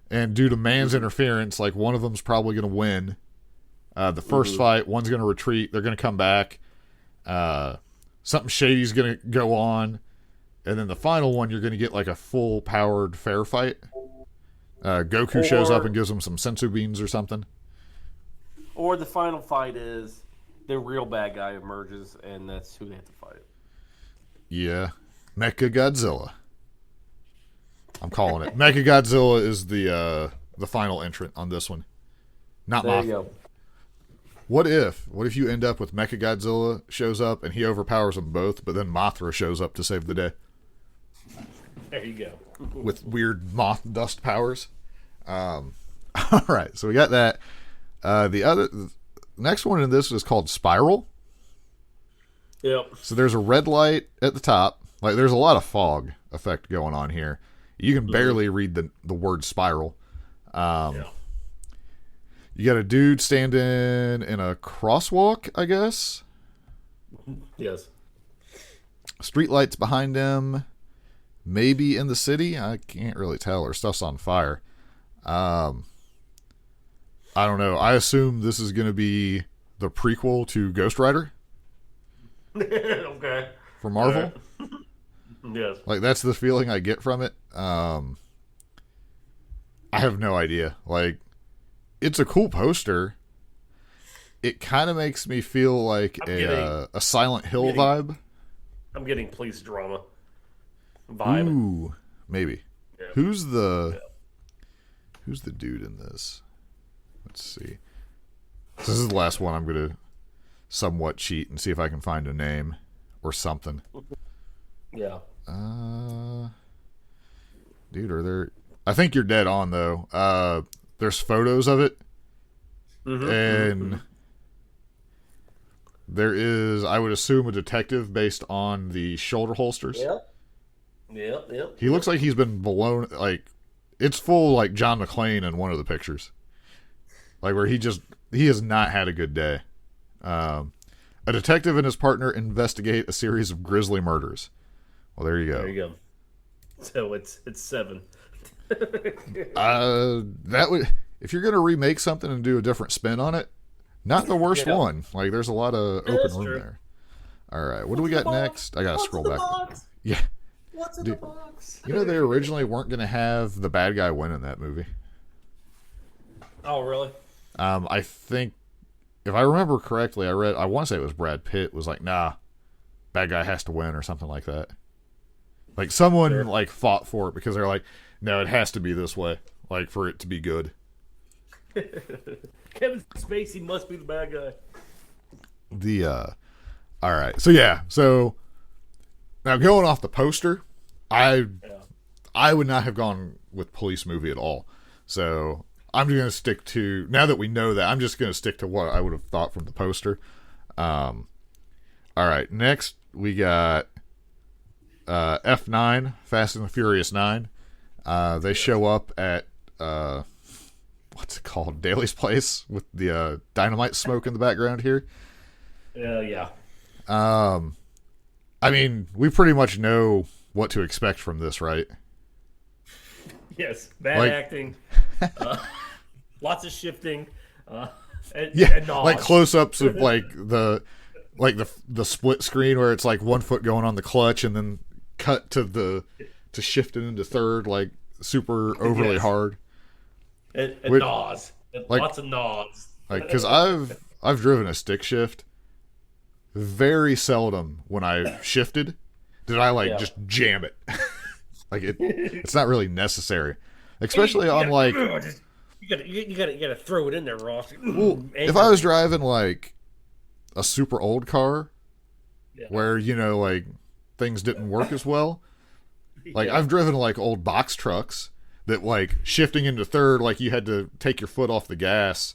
and due to man's interference, like one of them's probably going to win. The first fight, one's going to retreat. They're going to come back. Something shady's going to go on, and then the final one, you're going to get like a full powered fair fight. Goku shows up and gives them some sensu beans or something. Or the final fight is the real bad guy emerges, and that's who they have to fight. Yeah. Mecha Godzilla. I'm calling it. Mecha Godzilla is the final entrant on this one. Not There Mothra. you go. What if you end up with Mecha Godzilla shows up and he overpowers them both, but then Mothra shows up to save the day There you go. with weird moth dust powers? All right, so we got that. The next one in this is called Spiral. Yep. So there's a red light at the top. Like, there's a lot of fog effect going on here. You can barely read the word spiral. You got a dude standing in a crosswalk, I guess. Yes. Street lights behind him. Maybe in the city. I can't really tell. Or stuff's on fire. I don't know. I assume this is going to be the prequel to Ghost Rider. Okay. For Marvel. Yes. Like, that's the feeling I get from it. I have no idea. Like, it's a cool poster. It kind of makes me feel like a Silent Hill vibe. I'm getting police drama vibe. Ooh, maybe. Yeah. Who's the dude in this? Let's see. This is the last one. I'm going to somewhat cheat and see if I can find a name or something. Yeah. Dude, are there... I think you're dead on, though. There's photos of it. And there is, I would assume, a detective based on the shoulder holsters. Yep. He looks like he's been blown... Like, it's full, like, John McClane in one of the pictures. Like, where he has not had a good day. A detective and his partner investigate a series of grisly murders. Well, there you go. There you go. So it's 7. That would, if you're gonna remake something and do a different spin on it, not the worst one. Like, there's a lot of open room there. All right, what do we got next? I gotta scroll back. Yeah. What's in the box? You know, they originally weren't gonna have the bad guy win in that movie. Oh, really? I think, if I remember correctly, I want to say it was Brad Pitt was like, nah, bad guy has to win or something like that. Like, someone like fought for it because they're like, no, it has to be this way, like, for it to be good. Kevin Spacey must be the bad guy. All right, so now going off the poster, I would not have gone with police movie at all. So I'm just gonna stick to, now that we know that, I'm just gonna stick to what I would have thought from the poster. All right, next we got F9, Fast and the Furious 9. They show up at what's it called? Daly's place with the dynamite smoke in the background here. Yeah. I mean, we pretty much know what to expect from this, right? Yes. Bad acting. Lots of shifting. And like close-ups of like the split screen where it's like 1 foot going on the clutch and then cut to shift it into third, like super overly hard. And gnaws. Like, lots of gnaws. Like, because I've driven a stick shift. Very seldom when I shifted did I like just jam it? Like it's not really necessary, especially on like. You gotta throw it in there, Ross. Well, if I was driving like a super old car, where like things didn't work as well, like I've driven like old box trucks that like shifting into third, like you had to take your foot off the gas,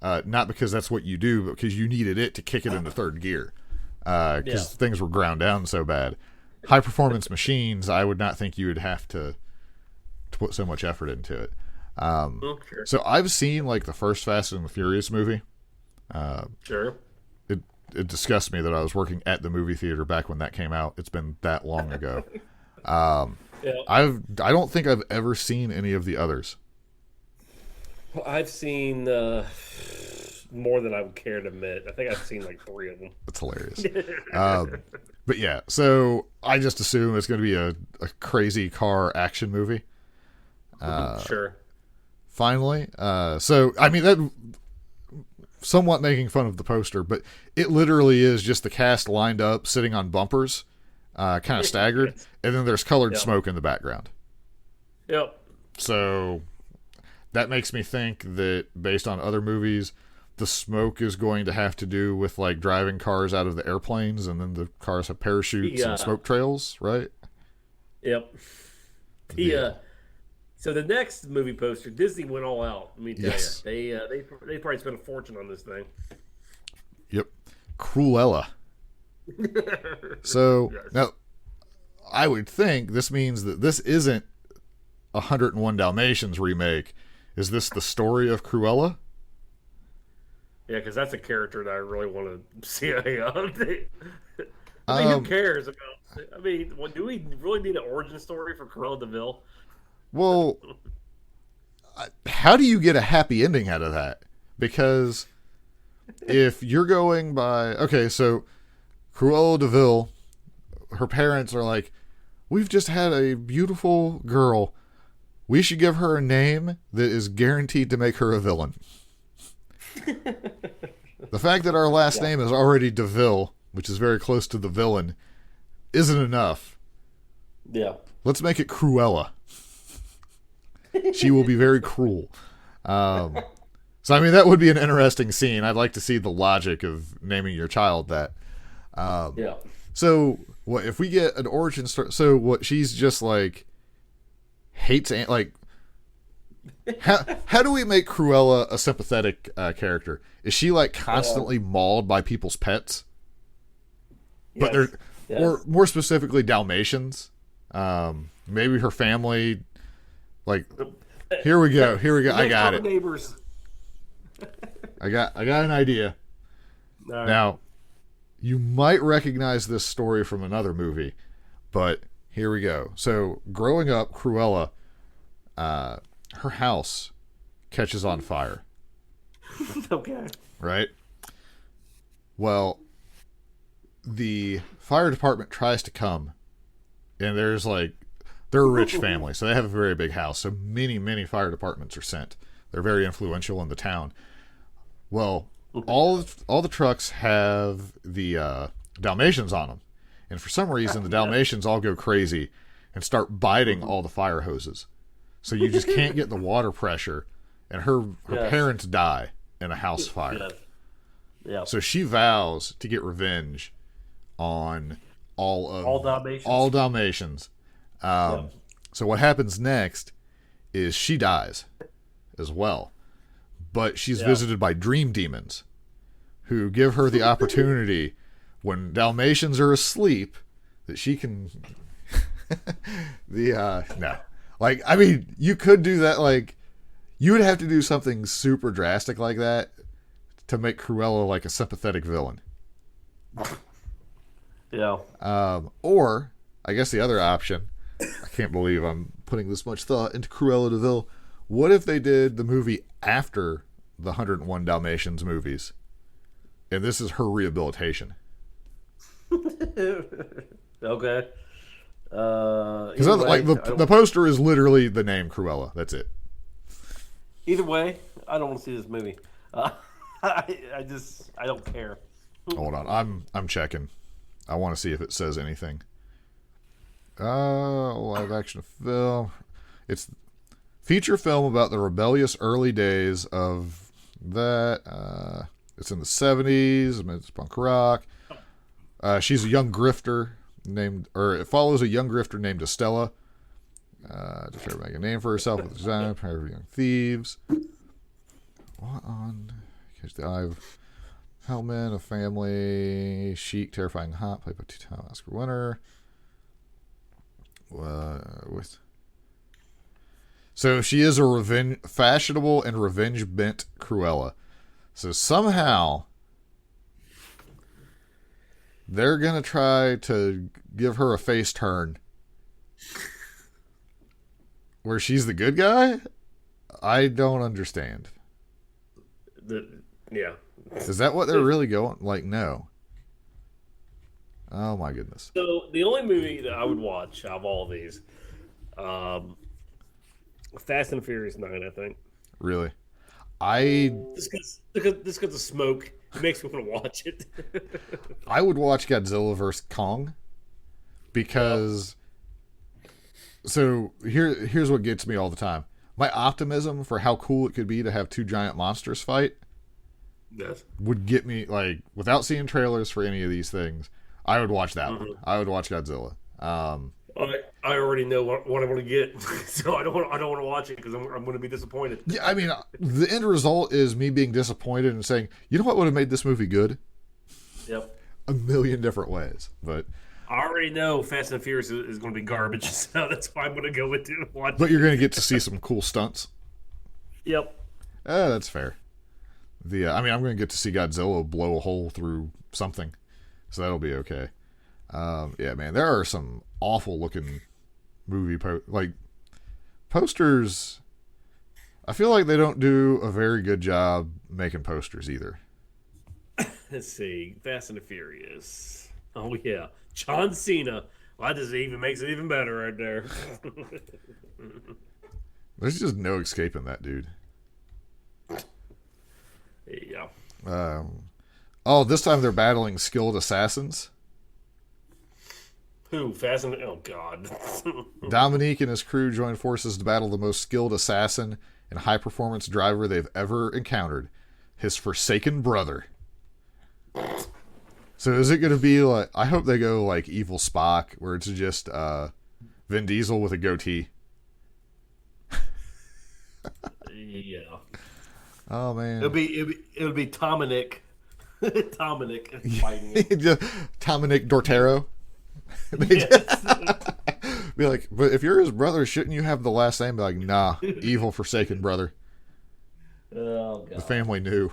not because that's what you do, but because you needed it to kick it into third gear, because things were ground down so bad. High performance machines, I would not think you would have to put so much effort into it. Sure. So I've seen like the first Fast and the Furious movie. Sure. It disgusts me that I was working at the movie theater back when that came out. It's been that long ago. I don't think I've ever seen any of the others. Well, I've seen more than I would care to admit. I think I've seen like 3 of them. That's hilarious. But yeah, so I just assume it's going to be a crazy car action movie. Sure. Finally. So, I mean, that somewhat making fun of the poster, but it literally is just the cast lined up, sitting on bumpers, kind of staggered, and then there's colored smoke in the background. Yep. So that makes me think that based on other movies, the smoke is going to have to do with like driving cars out of the airplanes, and then the cars have parachutes and smoke trails, right? Yep. So the next movie poster, Disney went all out. Let me tell you, they probably spent a fortune on this thing. Yep, Cruella. So now, I would think this means that this isn't 101 Dalmatians remake. Is this the story of Cruella? Yeah, because that's a character that I really want to see. I mean, who cares about? I mean, do we really need an origin story for Cruella DeVille? Well, how do you get a happy ending out of that? Because if you're going by... Okay, so Cruella DeVille, her parents are like, we've just had a beautiful girl. We should give her a name that is guaranteed to make her a villain. The fact that our last name is already DeVille, which is very close to the villain, isn't enough. Yeah. Let's make it Cruella. She will be very cruel. So, I mean, that would be an interesting scene. I'd like to see the logic of naming your child that. So, what if we get an origin story? So, what she's just like hates like. How do we make Cruella a sympathetic character? Is she like constantly mauled by people's pets? But they're or more specifically Dalmatians. Maybe her family. Like, here we go. I got it. Neighbors. I got an idea. Right. Now, you might recognize this story from another movie, but here we go. So, growing up, Cruella, her house catches on fire. Okay. Right? Well, the fire department tries to come, and there's like, they're a rich family, so they have a very big house. So many fire departments are sent. They're very influential in the town. Well, all the trucks have the Dalmatians on them, and for some reason, the Dalmatians all go crazy and start biting all the fire hoses. So you just can't get the water pressure, and her parents die in a house fire. Yes. Yeah. So she vows to get revenge on all Dalmatians. So what happens next is she dies as well, but she's visited by dream demons who give her the opportunity when Dalmatians are asleep that she can no. Like, I mean, you could do that. Like, you would have to do something super drastic like that to make Cruella like a sympathetic villain. Yeah. Or I guess the other option, I can't believe I'm putting this much thought into Cruella DeVille. What if they did the movie after the 101 Dalmatians movies, and this is her rehabilitation? Okay. Because like the poster is literally the name Cruella. That's it. Either way, I don't want to see this movie. I don't care. Hold on, I'm checking. I want to see if it says anything. Live action film. It's feature film about the rebellious early days of that. It's in the 70s. It's punk rock. She's a young grifter it follows a young grifter named Estella. To try to make a name for herself with the design, pair of young thieves. What on? Catch the eye of Hellman, a family, chic, terrifying hot, played by two-time Oscar winner. So she is a fashionable and revenge-bent Cruella. So somehow they're going to try to give her a face turn where she's the good guy? I don't understand. Yeah. Is that what they're really going? Like, no. Oh, my goodness. So the only movie that I would watch out of all of these, Fast and Furious 9, I think. Really? Just because of smoke, it makes me want to watch it. I would watch Godzilla vs. Kong because... So here's what gets me all the time. My optimism for how cool it could be to have two giant monsters fight would get me, like, without seeing trailers for any of these things, I would watch that one. I would watch Godzilla. I already know what I want to get, so I don't want to watch it because I'm going to be disappointed. Yeah, I mean, the end result is me being disappointed and saying, you know what would have made this movie good? Yep. A million different ways, but I already know Fast and Furious is going to be garbage, so that's why I'm going to go with it and watch But it. you're going to get to see some cool stunts. Yep. That's fair. I'm going to get to see Godzilla blow a hole through something, so that'll be okay. Yeah, man, there are some awful looking movie posters. I feel like they don't do a very good job making posters either. Let's see, Fast and the Furious. Oh yeah, John Cena. Well, that just even makes it even better right there. There's just no escaping that dude. Yeah. This time they're battling skilled assassins. Who? Fast and... Oh, God. Dominique and his crew join forces to battle the most skilled assassin and high-performance driver they've ever encountered, his forsaken brother. So is it going to be like... I hope they go like Evil Spock, where it's just Vin Diesel with a goatee. Yeah. Oh, man. It'll be Dominic. Dominic fighting him. Dominic Dortero. Yes. Be like, but if you're his brother, shouldn't you have the last name? Be like, nah, evil forsaken brother. Oh, God. The family knew.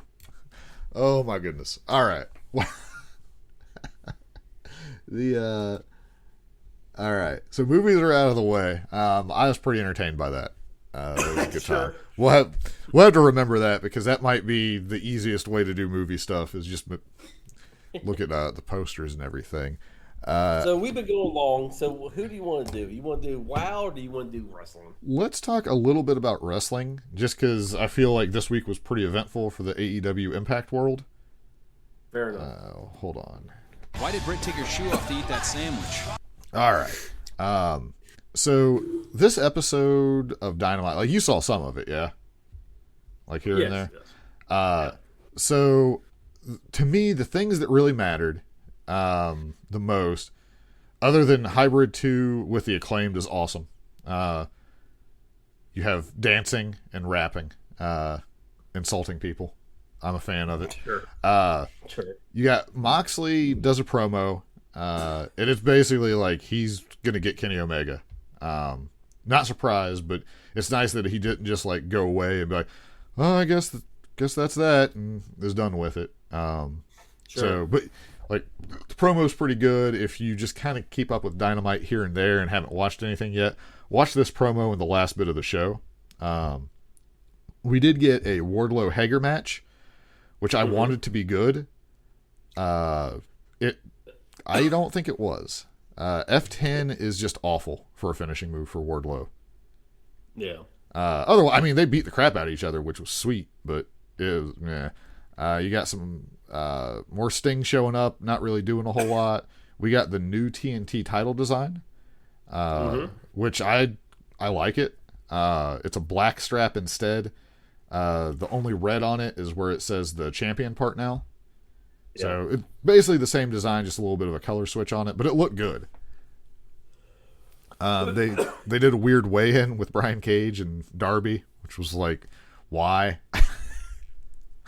Oh my goodness. All right. All right. So movies are out of the way. I was pretty entertained by that. It was a good time. We'll have to remember that because that might be the easiest way to do movie stuff is just look at the posters and everything. So we've been going long. So who do you want to do? You want to do WoW or do you want to do wrestling? Let's talk a little bit about wrestling, just because I feel like this week was pretty eventful for the AEW Impact world. Fair enough. Hold on. Why did Britt take her shoe off to eat that sandwich? All right. So this episode of Dynamite, like you saw some of it, yeah? Like here and there? Yes. So to me, the things that really mattered the most, other than Hybrid 2 with the Acclaimed, is awesome. You have dancing and rapping, insulting people. I'm a fan of it. Sure. Sure. You got Moxley does a promo, and it's basically like he's gonna get Kenny Omega. Not surprised, but it's nice that he didn't just like go away and be like, "Oh, I guess that's that," and is done with it. Sure. So, but like the promo's pretty good. If you just kind of keep up with Dynamite here and there and haven't watched anything yet, watch this promo in the last bit of the show. We did get a Wardlow Hager match, which I wanted to be good. I don't think it was. F10 is just awful for a finishing move for Wardlow. Yeah. Otherwise, I mean, they beat the crap out of each other, which was sweet, but it was, you got some more Sting showing up, not really doing a whole lot. We got the new TNT title design. which I like it. It's a black strap instead. The only red on it is where it says the champion part now. Yeah. So it's basically the same design, just a little bit of a color switch on it, but it looked good. They did a weird weigh-in with Brian Cage and Darby, which was like, why?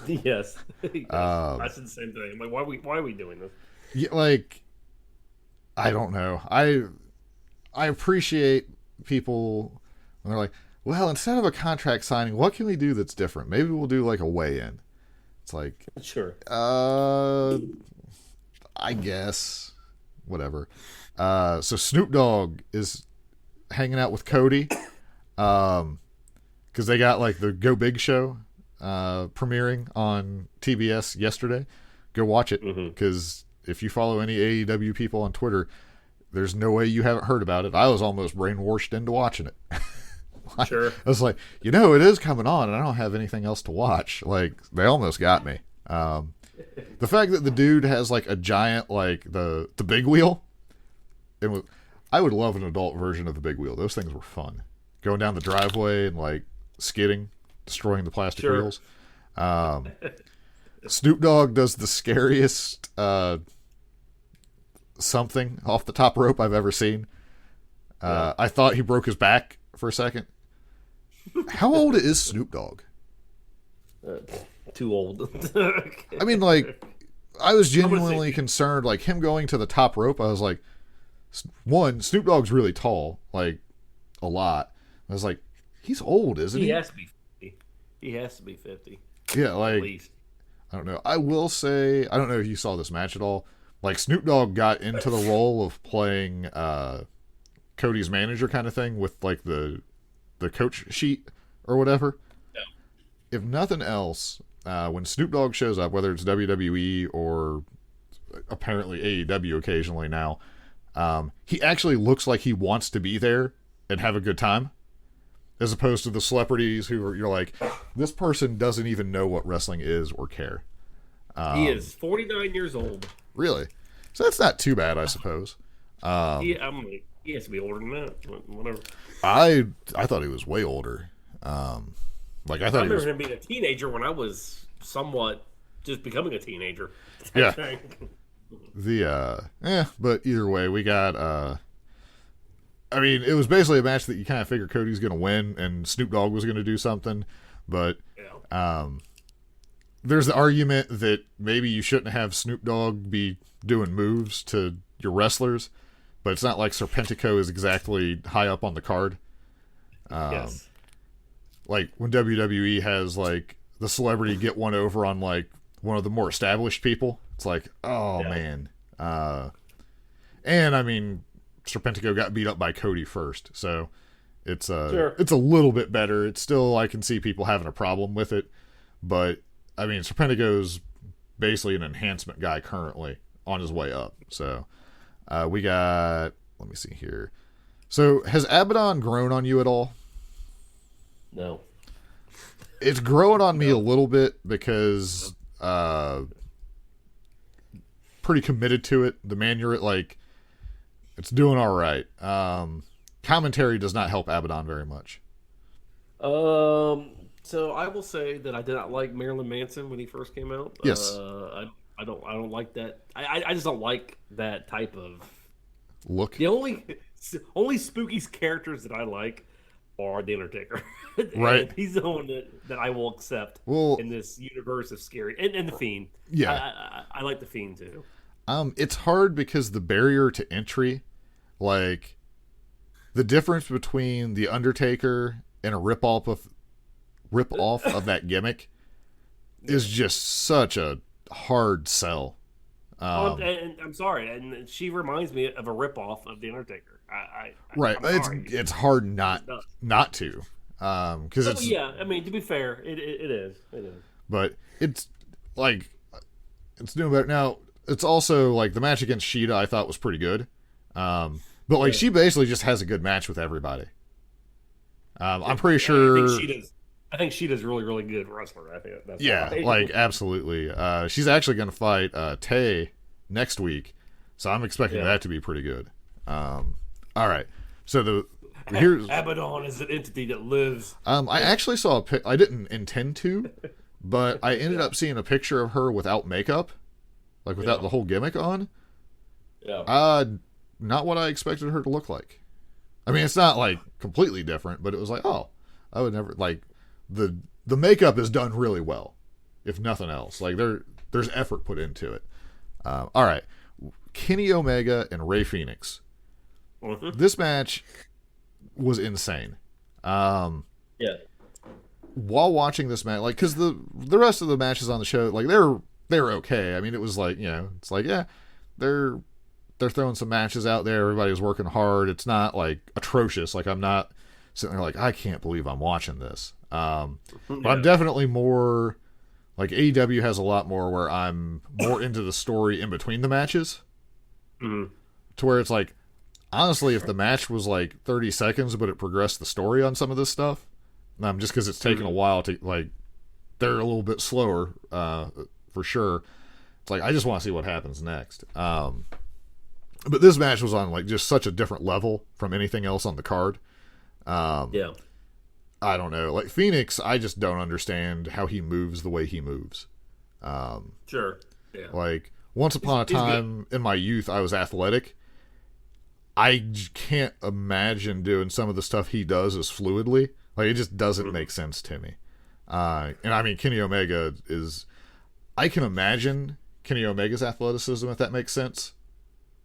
Yes. I said the same thing. I'm like, why are we doing this? Yeah, like, I don't know. I appreciate people when they're like, well, instead of a contract signing, what can we do that's different? Maybe we'll do like a weigh-in. It's like, sure. I guess, whatever. So Snoop Dogg is hanging out with Cody, because they got like the Go Big show premiering on TBS yesterday. Go watch it, because if you follow any AEW people on Twitter, there's no way you haven't heard about it. I was almost brainwashed into watching it. Sure. I was like, it is coming on, and I don't have anything else to watch. Like, they almost got me. The fact that the dude has like a giant, like the big wheel, I would love an adult version of the big wheel. Those things were fun. Going down the driveway and like skidding, destroying the plastic wheels. Snoop Dogg does the scariest something off the top rope I've ever seen. I thought he broke his back for a second. How old is Snoop Dogg? Too old. I mean, like, I was genuinely concerned, like, him going to the top rope. I was like, one, Snoop Dogg's really tall, like, a lot. I was like, he's old, isn't he? He has to be 50. He has to be 50. Yeah, like, at least. I don't know. I will say, I don't know if you saw this match at all. Like, Snoop Dogg got into the role of playing Cody's manager kind of thing with, like, the coach sheet or whatever. Yeah. If nothing else, when Snoop Dogg shows up, whether it's WWE or apparently AEW occasionally now, he actually looks like he wants to be there and have a good time, as opposed to the celebrities you're like, this person doesn't even know what wrestling is or care. He is 49 years old. Really? So that's not too bad, I suppose. He has to be older than that. Whatever. I thought he was way older. Like, I remember him being a teenager when I was somewhat just becoming a teenager. Yeah. But either way, we got I mean, it was basically a match that you kind of figured Cody's going to win and Snoop Dogg was going to do something, but there's the argument that maybe you shouldn't have Snoop Dogg be doing moves to your wrestlers, but it's not like Serpentico is exactly high up on the card. Yes. Like when WWE has like the celebrity get one over on like one of the more established people, it's like, oh man. And I mean, Serpentico got beat up by Cody first, so it's it's a little bit better. It's still, I can see people having a problem with it, but I mean, Serpentico's basically an enhancement guy currently on his way up. So we got, let me see here. So has Abaddon grown on you at all? No. It's growing on me a little bit because pretty committed to it. The man you're like, it's doing all right. Commentary does not help Abaddon very much. So I will say that I did not like Marilyn Manson when he first came out. Yes. I don't like that. I just don't like that type of look. The only spooky characters that I like are the Undertaker. Right. He's the one that I will accept in this universe of scary and the Fiend. Yeah. I like the Fiend too. It's hard because the barrier to entry, like the difference between the Undertaker and a rip off of that gimmick is just such a hard sell. And I'm sorry, and she reminds me of a ripoff of the Undertaker. Right, it's hard not to, because it's yeah. I mean, to be fair, it is. But it's like it's doing better now. It's also like the match against Sheeta I thought was pretty good, but like she basically just has a good match with everybody. I'm pretty sure. I think Sheeta's really, really good wrestler. I think that's like absolutely. She's actually going to fight Tay next week, so I'm expecting that to be pretty good. All right, So here's Abaddon is an entity that lives. I actually saw a pic. I didn't intend to, but I ended up seeing a picture of her without makeup, like without the whole gimmick on. Yeah. Not what I expected her to look like. I mean, it's not like completely different, but it was like, oh, I would never like the makeup is done really well, if nothing else. Like there's effort put into it. All right, Kenny Omega and Rey Fenix. This match was insane. Yeah. While watching this match, like, because the rest of the matches on the show, like they're okay. I mean, it was like, it's like, yeah, they're throwing some matches out there. Everybody's working hard. It's not like atrocious. Like, I'm not sitting there like, I can't believe I'm watching this. But I'm definitely more like AEW has a lot more where I'm more into the story in between the matches. To where it's like, honestly, if the match was like 30 seconds, but it progressed the story on some of this stuff, just because it's taken a while to, like, they're a little bit slower, for sure. It's like, I just want to see what happens next. But this match was on like just such a different level from anything else on the card. Yeah. I don't know. Like Phoenix, I just don't understand how he moves the way he moves. Sure. Yeah. Like once upon a time in my youth, I was athletic. I can't imagine doing some of the stuff he does as fluidly. Like it just doesn't make sense to me. And I mean, Kenny Omega is. I can imagine Kenny Omega's athleticism if that makes sense.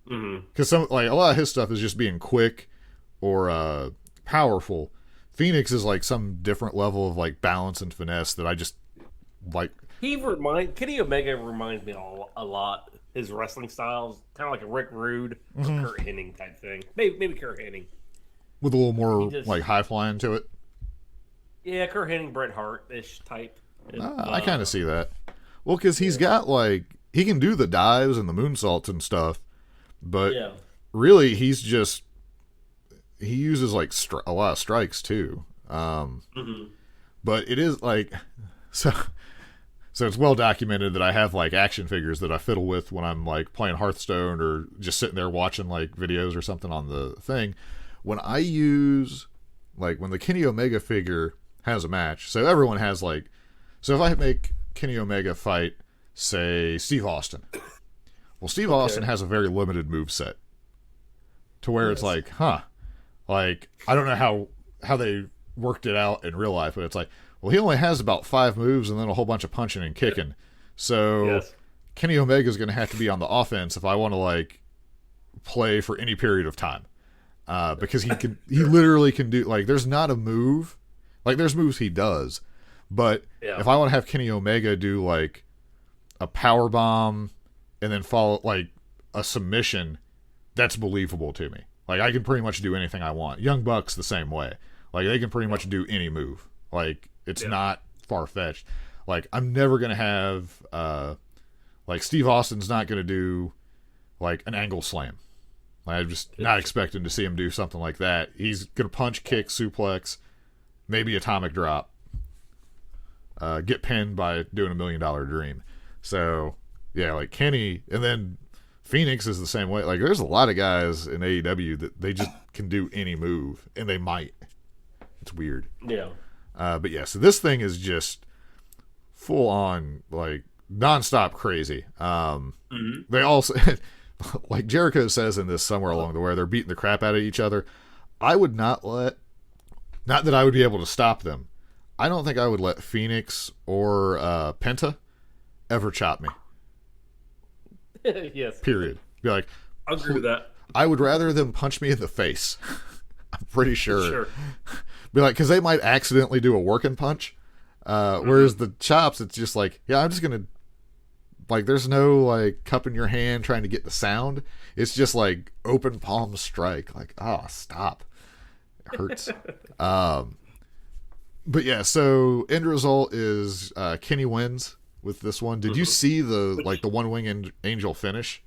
Because a lot of his stuff is just being quick or powerful. Phoenix is like some different level of like balance and finesse that I just like. Kenny Omega reminds me a lot. His wrestling styles kind of like a Rick Rude or Kurt Hennig type thing. Maybe Kurt Hennig with a little more like high flying to it. Yeah, Kurt Hennig, Bret Hart ish type. I kind of see that. Well, because he's got like he can do the dives and the moonsaults and stuff. But really, he uses like a lot of strikes too. But it is like so it's well documented that I have like action figures that I fiddle with when I'm like playing Hearthstone or just sitting there watching like videos or something on the thing. When I use like when the Kenny Omega figure has a match, so everyone has like if I make Kenny Omega fight, say Steve Austin. Well, Steve Austin has a very limited move set to where it's like, like, I don't know how they worked it out in real life, but it's like, well, he only has about 5 moves and then a whole bunch of punching and kicking. So Kenny Omega is going to have to be on the offense if I want to like play for any period of time. Because he literally can do like, there's not a move, like there's moves he does, but if I want to have Kenny Omega do like a power bomb and then follow like a submission, that's believable to me. Like I can pretty much do anything I want. Young Bucks the same way. Like they can pretty much do any move. Like it's not far fetched. Like I'm never gonna have like Steve Austin's not gonna do like an angle slam. Like, I'm just not expecting to see him do something like that. He's gonna punch, kick, suplex, maybe atomic drop, get pinned by doing $1 Million Dream. So yeah, like Kenny, and then Phoenix is the same way. Like there's a lot of guys in AEW that they just can do any move, and they might. It's weird. Yeah. But yeah, so this thing is just full on like nonstop crazy. They also, like Jericho says in this somewhere along the way, they're beating the crap out of each other. I would not that I would be able to stop them. I don't think I would let Phoenix or Penta ever chop me. Yes. Period. Be like, I agree with that. I would rather them punch me in the face. I'm pretty sure. Sure. Be like, because they might accidentally do a working punch. Whereas the chops, it's just like, yeah, I'm just going to, like, there's no, like, cupping your hand trying to get the sound. It's just, like, open palm strike. Like, oh, stop. It hurts. But, yeah, so end result is Kenny wins with this one. Did you see the one wing angel finish?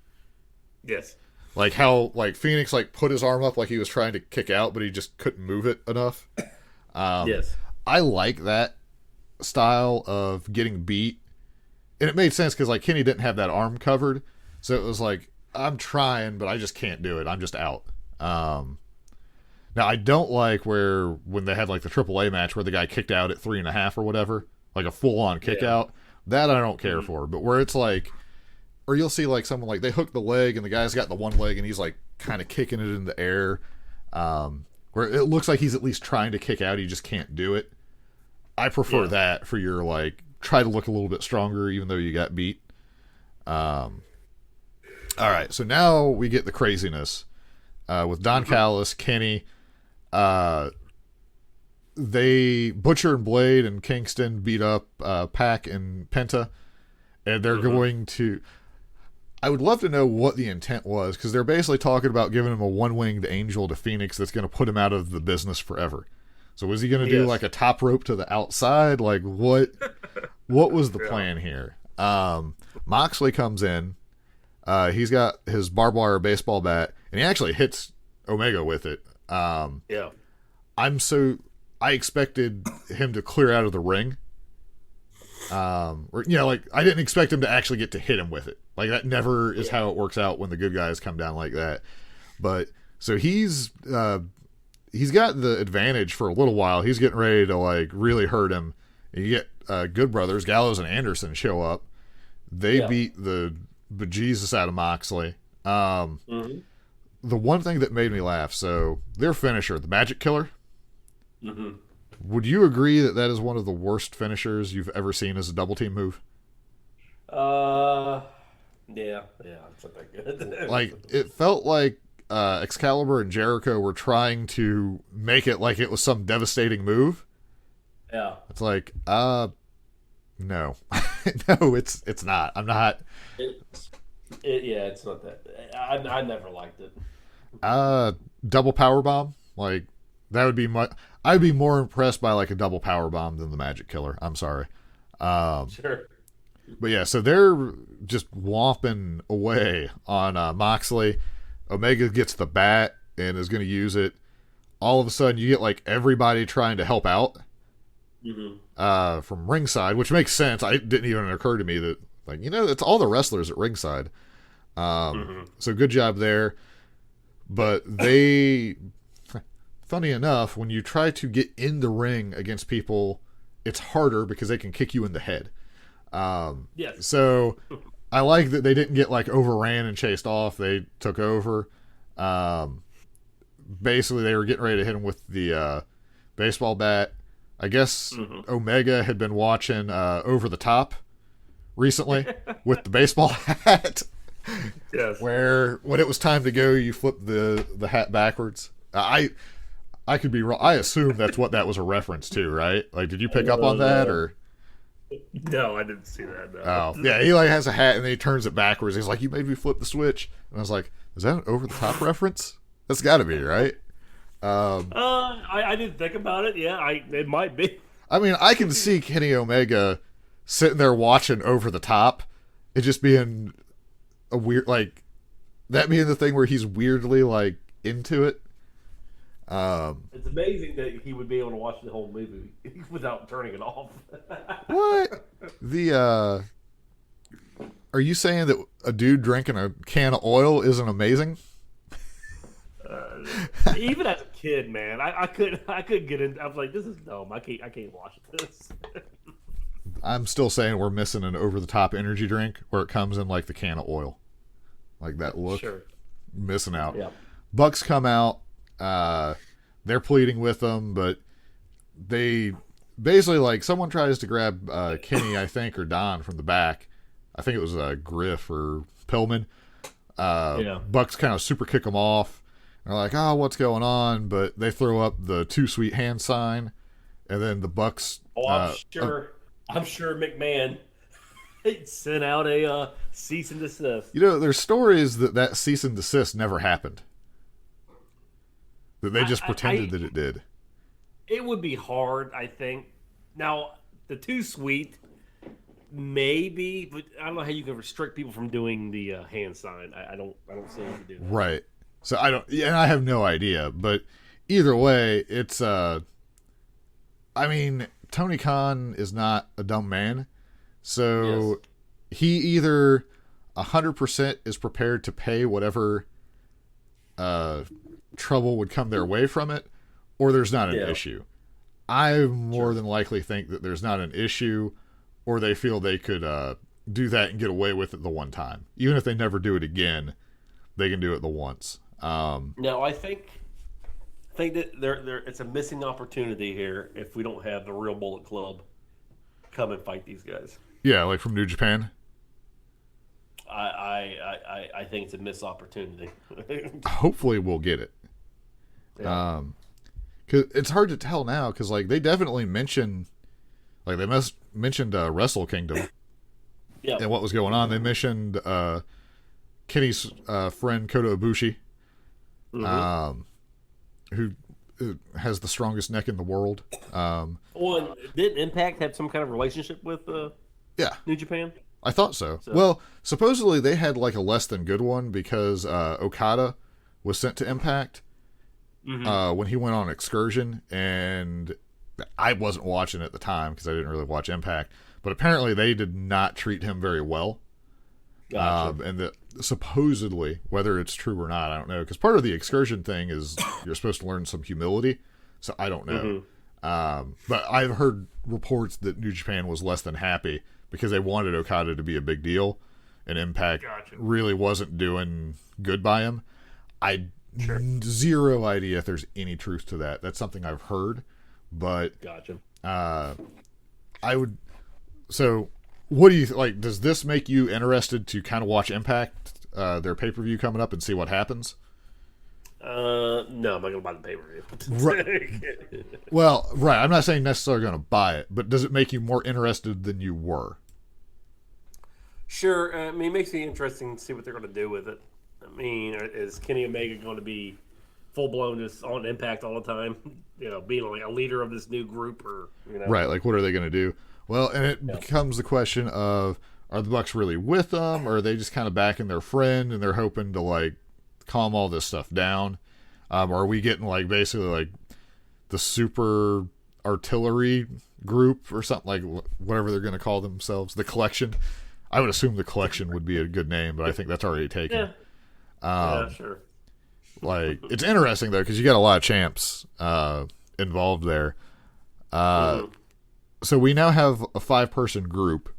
Yes. Like how like Phoenix like put his arm up like he was trying to kick out, but he just couldn't move it enough. Yes. I like that style of getting beat, and it made sense because like Kenny didn't have that arm covered, so it was like I'm trying, but I just can't do it. I'm just out. Now Now, I don't like when they had like the AAA match where the guy kicked out at 3.5 or whatever, like a full-on kick out. That I don't care for. But where it's like, or you'll see like someone like they hook the leg and the guy's got the one leg and he's like kind of kicking it in the air, where it looks like he's at least trying to kick out, he just can't do it. I prefer that for your like try to look a little bit stronger even though you got beat. All right, so now we get the craziness with Don Callis, Kenny. They Butcher and Blade and Kingston beat up Pac and Penta, and they're going to. I would love to know what the intent was, because they're basically talking about giving him a one-winged angel to Phoenix that's going to put him out of the business forever. So was he going to do like a top rope to the outside? Like what was the plan here? Moxley comes in. He's got his barbed wire baseball bat, and he actually hits Omega with it. I expected him to clear out of the ring. Like I didn't expect him to actually get to hit him with it. Like that never is how it works out when the good guys come down like that. But so he's got the advantage for a little while. He's getting ready to like really hurt him. And you get Good Brothers, Gallows and Anderson show up. They beat the bejesus out of Moxley. The one thing that made me laugh, so their finisher, the Magic Killer. Would you agree that is one of the worst finishers you've ever seen as a double team move? Yeah, it's not that good. Like it felt like Excalibur and Jericho were trying to make it like it was some devastating move. Yeah, it's like no, no, it's not. I'm not. It's not that. I never liked it. Double power bomb, like that would be my. I'd be more impressed by like a double power bomb than the Magic Killer. I'm sorry. Sure. But yeah, so they're just whomping away on Moxley. Omega gets the bat and is going to use it. All of a sudden, you get like everybody trying to help out from ringside, which makes sense. It didn't even occur to me that like it's all the wrestlers at ringside. So good job there. But they, funny enough, when you try to get in the ring against people, it's harder because they can kick you in the head. Yes. So I like that they didn't get like overran and chased off. They took over. Basically, they were getting ready to hit him with the baseball bat. I guess Omega had been watching Over the Top recently with the baseball hat. Yes. Where when it was time to go, you flip the hat backwards. I could be wrong. I assume that's what that was a reference to, right? Like, did you pick up on that or? No, I didn't see that. No. Oh, yeah. He like has a hat and then he turns it backwards. He's like, "You made me flip the switch," and I was like, "Is that an Over the Top reference? That's got to be, right?" I didn't think about it. Yeah, it might be. I mean, I can see Kenny Omega sitting there watching Over the Top, it just being a weird like that being the thing where he's weirdly like into it. It's amazing that he would be able to watch the whole movie without turning it off. What? Are you saying that a dude drinking a can of oil isn't amazing? Even as a kid, man, I couldn't get in. I was like, this is dumb. I can't watch this. I'm still saying we're missing an over the top energy drink where it comes in like the can of oil, like that look. Sure. Missing out. Yeah. Bucks come out. They're pleading with them, but they basically like someone tries to grab Kenny, I think, or Don from the back. I think it was Griff or Pillman. Bucks kind of super kick them off. They're like, "Oh, what's going on?" But they throw up the too sweet hand sign, and then the Bucks. I'm sure McMahon sent out a cease and desist. There's stories that cease and desist never happened. That they just pretended that it did. It would be hard, I think. Now, the too sweet, maybe, but I don't know how you can restrict people from doing the hand sign. I don't see how you do that. Right. So I don't. Yeah, and I have no idea. But either way, it's. I mean, Tony Khan is not a dumb man, so he either 100% is prepared to pay whatever trouble would come their way from it, or there's not an issue. I more than likely think that there's not an issue, or they feel they could do that and get away with it the one time. Even if they never do it again, they can do it the once. No, I think that there it's a missing opportunity here if we don't have the real Bullet Club come and fight these guys. Yeah, like from New Japan. I think it's a missed opportunity. Hopefully, we'll get it. Yeah. Cause it's hard to tell now because like they definitely mentioned Wrestle Kingdom. Yeah. And what was going on? They mentioned Kenny's friend Kota Ibushi, who has the strongest neck in the world. Well, didn't Impact have some kind of relationship with New Japan? I thought so. Well, supposedly they had like a less than good one because Okada was sent to Impact when he went on excursion, and I wasn't watching at the time because I didn't really watch Impact. But apparently they did not treat him very well. Gotcha. And that supposedly, whether it's true or not, I don't know. Because part of the excursion thing is you're supposed to learn some humility. So I don't know. But I've heard reports that New Japan was less than happy because they wanted Okada to be a big deal. And Impact really wasn't doing good by him. Zero idea if there's any truth to that. That's something I've heard. But I would... So, what do you like? Does this make you interested to kind of watch Impact, their pay-per-view coming up, and see what happens? No, I'm not gonna buy the pay-per-view. Right. Well, right. I'm not saying necessarily going to buy it, but does it make you more interested than you were? Sure. I mean, it makes me interesting to see what they're going to do with it. I mean, is Kenny Omega going to be full-blown just on Impact all the time? You know, being like a leader of this new group, or right? Like, what are they going to do? Well, and it becomes the question of, are the Bucks really with them, or are they just kind of backing their friend and they're hoping to, like, calm all this stuff down? Or are we getting, like, basically, like, the super artillery group or something, like, whatever they're going to call themselves, the Collection? I would assume the Collection would be a good name, but I think that's already taken. Yeah, sure. Like, it's interesting, though, because you got a lot of champs involved there. So we now have a 5-person group.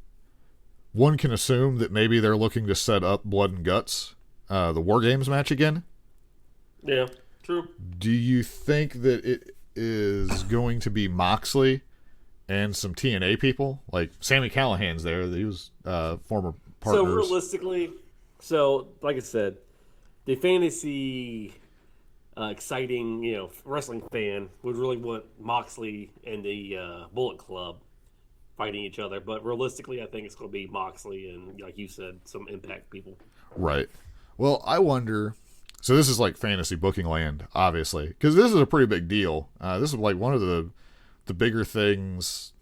One can assume that maybe they're looking to set up Blood and Guts, the War Games match again. Yeah, true. Do you think that it is going to be Moxley and some TNA people? Like, Sami Callihan's there. He was former partners. So realistically, like I said, the fantasy exciting, wrestling fan would really want Moxley and the Bullet Club fighting each other. But realistically, I think it's going to be Moxley and, like you said, some Impact people. Right. Well, I wonder... So this is like fantasy booking land, obviously, because this is a pretty big deal. This is like one of the bigger things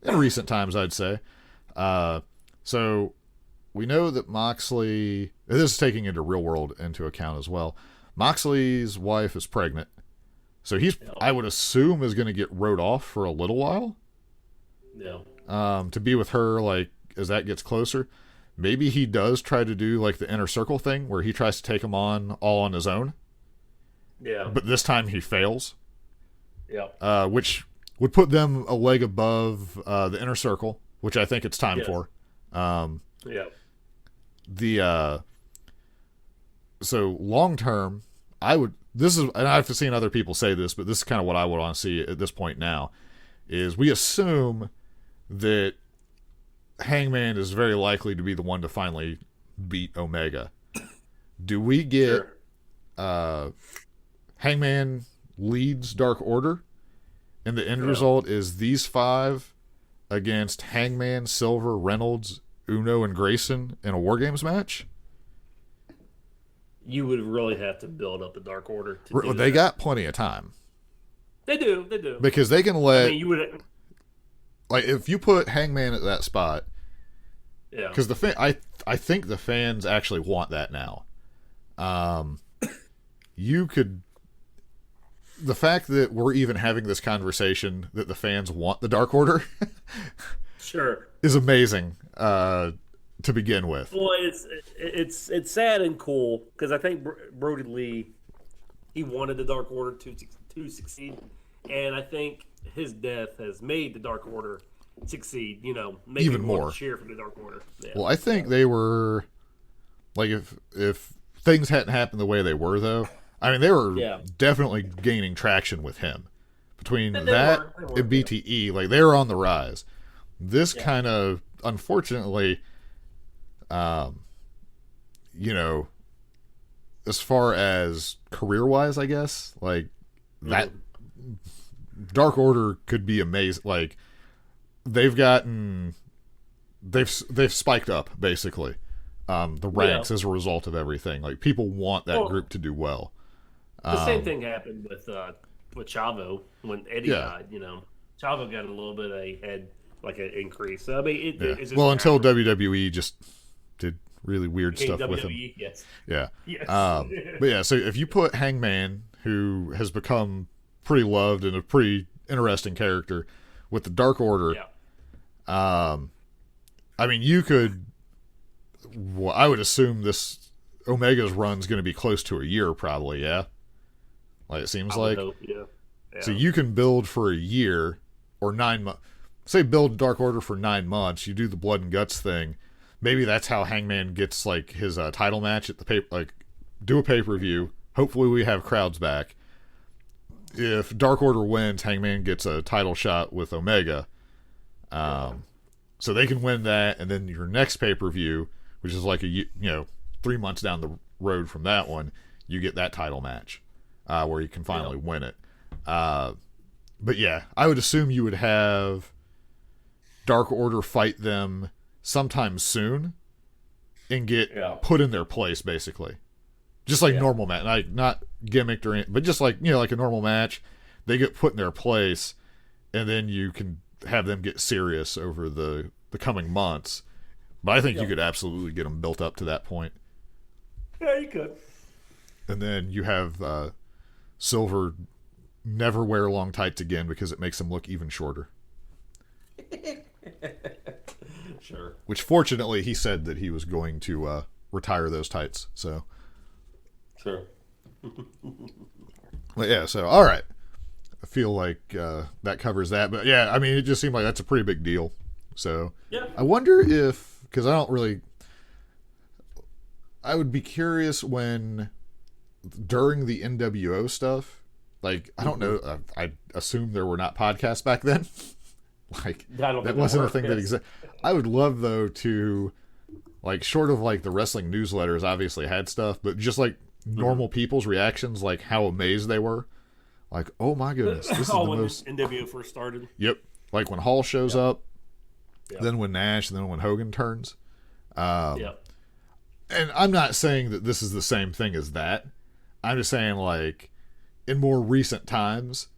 in recent times, I'd say. So we know that Moxley... This is taking into real world into account as well. Moxley's wife is pregnant, so he's, I would assume, is going to get wrote off for a little while. Yeah. To be with her, like, as that gets closer. Maybe he does try to do, like, the Inner Circle thing, where he tries to take them on all on his own. Yeah. But this time he fails. Yeah. Which would put them a leg above the Inner Circle, which I think it's time for. Yeah. So long term, and I've seen other people say this, but this is kind of what I would want to see at this point now, is we assume that Hangman is very likely to be the one to finally beat Omega. Do we get Hangman leads Dark Order, and the end result is these 5 against Hangman, Silver, Reynolds, Uno, and Grayson in a War Games match? You would really have to build up the Dark Order to do They that. got plenty of time. They do. Because they can let... I mean, you would... Like, if you put Hangman at that spot... Yeah. Because I think the fans actually want that now. You could... The fact that we're even having this conversation that the fans want the Dark Order... Sure. Is amazing to begin with. Well, it's sad and cool because I think Brody Lee He wanted the Dark Order to succeed, and I think his death has made the Dark Order succeed. You know, make even everyone more cheer for the Dark Order. Yeah. Well, I think they were like if things hadn't happened the way they were, though. I mean, they were definitely gaining traction with him. Between that and BTE, like they were on the rise. This kind of, unfortunately, you know, as far as career-wise, I guess, like that Dark Order could be amazing. Like they've spiked up basically the ranks as a result of everything. Like people want that group to do well. The same thing happened with Chavo when Eddie died. You know, Chavo got a little bit ahead, like an increase. So I mean, it's just until WWE just did really weird stuff WWE, with him. Yes. Yeah. Yes. But yeah, so if you put Hangman, who has become pretty loved and a pretty interesting character, with the Dark Order, I mean, you could. Well, I would assume this Omega's run's going to be close to a year, probably. Yeah. Like it seems like. Hope, yeah. So you can build for a year or 9 months. Say build Dark Order for 9 months. You do the blood and guts thing. Maybe that's how Hangman gets like his title match at the do a pay-per-view. Hopefully we have crowds back. If Dark Order wins, Hangman gets a title shot with Omega. So they can win that, and then your next pay-per-view, which is like 3 months down the road from that one, you get that title match where you can finally win it. But yeah, I would assume you would have Dark Order fight them sometime soon and get put in their place, basically. Just like normal match, like not gimmicked or anything, but just like, like a normal match. They get put in their place, and then you can have them get serious over the coming months. But I think you could absolutely get them built up to that point. Yeah, you could. And then you have Silver never wear long tights again because it makes him look even shorter. Sure. Which fortunately he said that he was going to retire those tights. So. Sure. But yeah, so all right. I feel like that covers that. But yeah, I mean, it just seemed like that's a pretty big deal. So I wonder if, because I would be curious when during the NWO stuff, like, I don't know, I assume there were not podcasts back then. Like, that wasn't a thing that existed. I would love, though, to, like, short of, like, the wrestling newsletters obviously had stuff, but just, like, normal people's reactions, like, how amazed they were. Like, oh, my goodness. This is the most... when NWO first started. Yep. Like, when Hall shows up, then when Nash, and then when Hogan turns. And I'm not saying that this is the same thing as that. I'm just saying, like, in more recent times,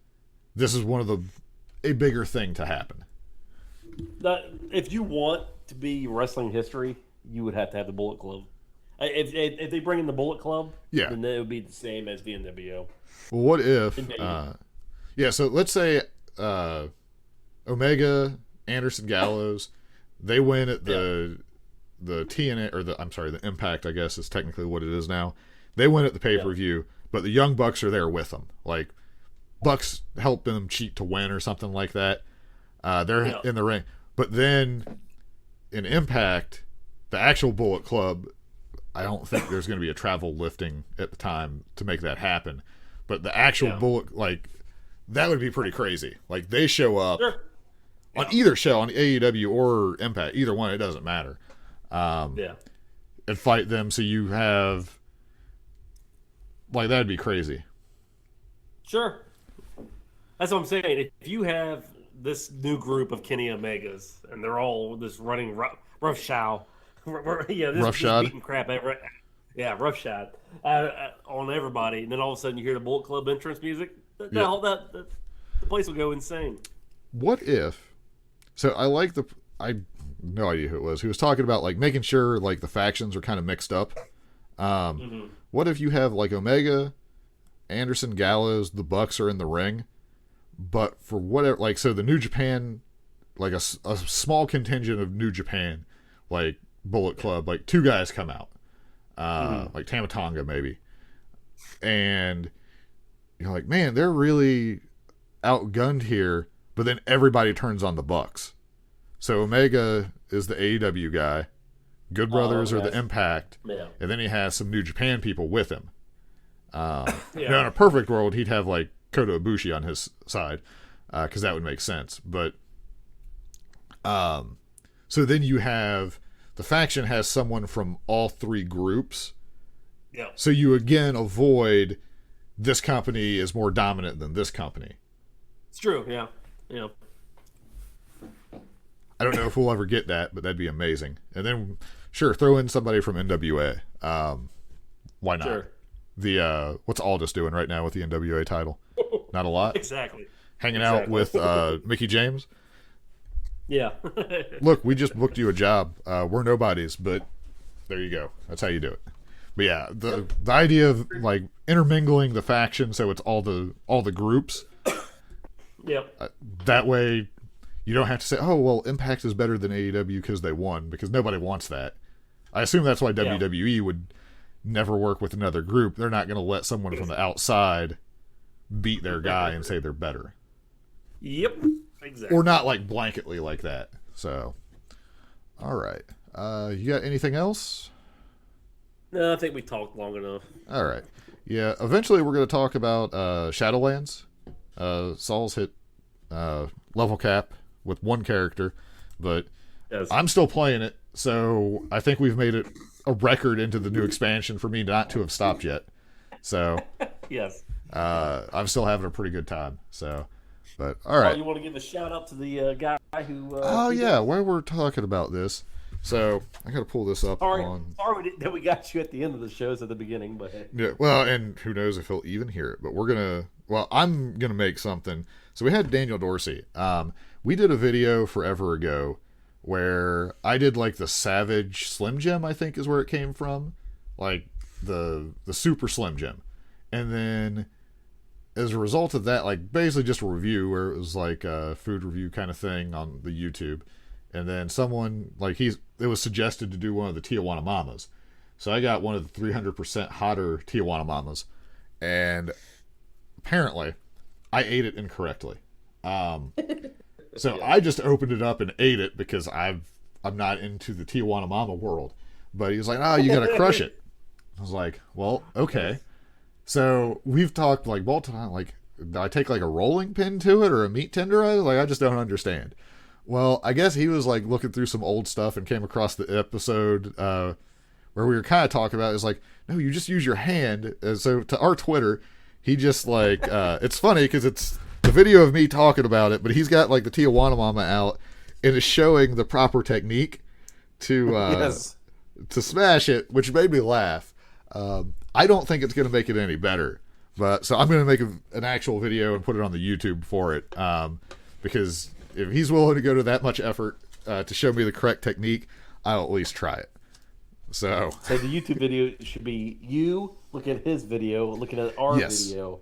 this is a bigger thing to happen. If you want to be wrestling history, you would have to have the Bullet Club. If they bring in the Bullet Club, then it would be the same as the NWO. Well, what if... so let's say Omega, Anderson, Gallows, they win at the TNA, or the Impact, I guess is technically what it is now. They win at the pay-per-view, but the Young Bucks are there with them. Like, Bucks help them cheat to win or something like that. They're in the ring. But then in Impact, the actual Bullet Club, I don't think there's going to be a travel lifting at the time to make that happen. But the actual Bullet, like, that would be pretty crazy. Like, they show up on either show, on AEW or Impact, either one, it doesn't matter. And fight them, so you have... Like, that'd be crazy. Sure. That's what I'm saying. If you have this new group of Kenny Omegas, and they're all just running roughshod. Beating crap roughshod on everybody, and then all of a sudden you hear the Bullet Club entrance music. The place will go insane. What if? So I have no idea who it was. He was talking about, like, making sure, like, the factions are kind of mixed up. What if you have, like, Omega, Anderson, Gallows, the Bucks are in the ring, but for whatever, like, so the New Japan, like a small contingent of New Japan, like Bullet Club, like 2 guys come out, like Tama Tonga maybe, and you're like, man, they're really outgunned here, but then everybody turns on the Bucks. So Omega is the AEW guy, Good Brothers are the Impact, and then he has some New Japan people with him. Now, in a perfect world, he'd have like Kota Ibushi on his side, because that would make sense. But so then you have the faction has someone from all three groups. Yeah. So you again avoid this company is more dominant than this company. It's true. Yeah. Yeah. I don't know if we'll ever get that, but that'd be amazing. And then, sure, throw in somebody from NWA. Why not? Sure. The what's Aldous doing right now with the NWA title? Not a lot. Exactly. Hanging out with Mickey James. Yeah. Look, we just booked you a job. We're nobodies, but there you go. That's how you do it. But yeah, the idea of like intermingling the faction so it's all the groups. Yep. That way, you don't have to say, "Oh, well, Impact is better than AEW because they won," because nobody wants that. I assume that's why WWE would never work with another group. They're not going to let someone from the outside beat their guy and say they're better. Yep. Exactly. Or not like blanketly like that. So, all right. You got anything else? No, I think we talked long enough. All right. Yeah, eventually we're going to talk about Shadowlands. Saul's hit level cap with one character, but I'm still playing it, so I think we've made it a record into the new expansion for me not to have stopped yet. So, yes. I'm still having a pretty good time. So, but all right. Oh, you want to give a shout out to the guy who? Oh yeah, while we're talking about this, so I got to pull this up. Sorry that we got you at the end of the shows at the beginning, but yeah. Well, and who knows if he'll even hear it? But we're gonna. Well, I'm gonna make something. So we had Daniel Dorsey. We did a video forever ago where I did like the Savage Slim Jim, I think is where it came from, like the Super Slim Jim, and then as a result of that, like basically just a review where it was like a food review kind of thing on the YouTube, and then someone like it was suggested to do one of the Tijuana Mamas, so I got one of the 300% hotter Tijuana Mamas, and apparently I ate it incorrectly. So I just opened it up and ate it because I'm not into the Tijuana Mama world. But he was like, "Oh, you got to crush it." I was like, "Well, okay." So we've talked like Bolton, like, do I take like a rolling pin to it or a meat tenderizer? Like, I just don't understand. Well, I guess he was like looking through some old stuff and came across the episode where we were kind of talking about it. It's like, no, you just use your hand. And so to our Twitter, he just like it's funny because it's the video of me talking about it, but he's got like the Tijuana Mama out and is showing the proper technique to to smash it, which made me laugh. I don't think it's going to make it any better, but so I'm going to make an actual video and put it on the YouTube for it, because if he's willing to go to that much effort to show me the correct technique, I'll at least try it. So the YouTube video should be you looking at his video, looking at our video.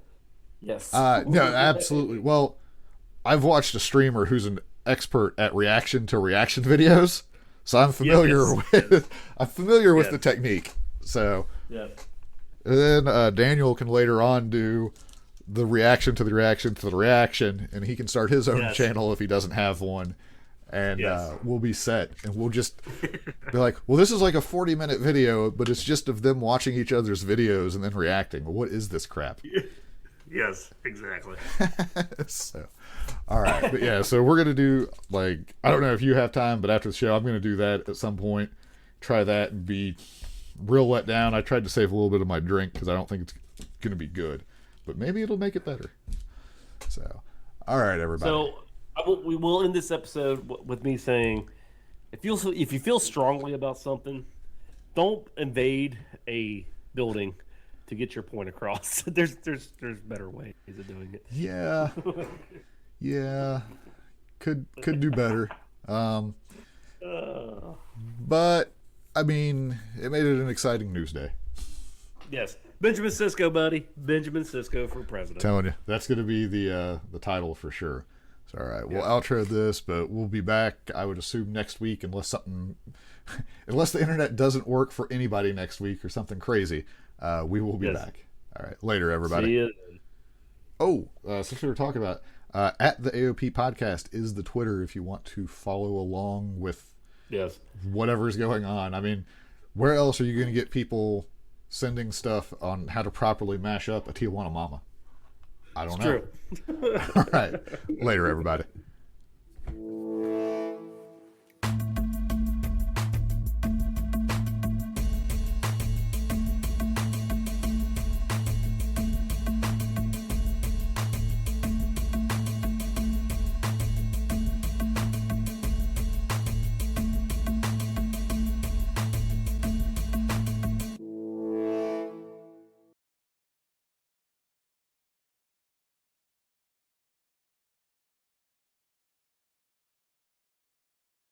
Yes. No, absolutely. Well, I've watched a streamer who's an expert at reaction to reaction videos, so I'm familiar with the technique. So, and then Daniel can later on do the reaction to the reaction to the reaction, and he can start his own channel if he doesn't have one, and we'll be set. And we'll just be like, well, this is like a 40-minute video, but it's just of them watching each other's videos and then reacting. What is this crap? Yes, exactly. So, all right. But yeah, so we're going to do, like, I don't know if you have time, but after the show, I'm going to do that at some point. Try that and be real let down. I tried to save a little bit of my drink because I don't think it's going to be good, but maybe it'll make it better. So, all right, everybody. So we will end this episode with me saying, if you feel strongly about something, don't invade a building to get your point across. There's better ways of doing it. Yeah. Could do better. But I mean, it made it an exciting news day. Yes. Benjamin Sisko, buddy. Benjamin Sisko for president. Telling you, that's going to be the title for sure. So, all right, we'll outro this, but we'll be back, I would assume, next week, unless the internet doesn't work for anybody next week or something crazy. We will be back. All right, later, everybody. See ya. Since we were talking about at the AOP podcast is the Twitter if you want to follow along with whatever's going on. I mean, where else are you going to get people sending stuff on how to properly mash up a Tijuana Mama? I don't know. True. All right. Later, everybody.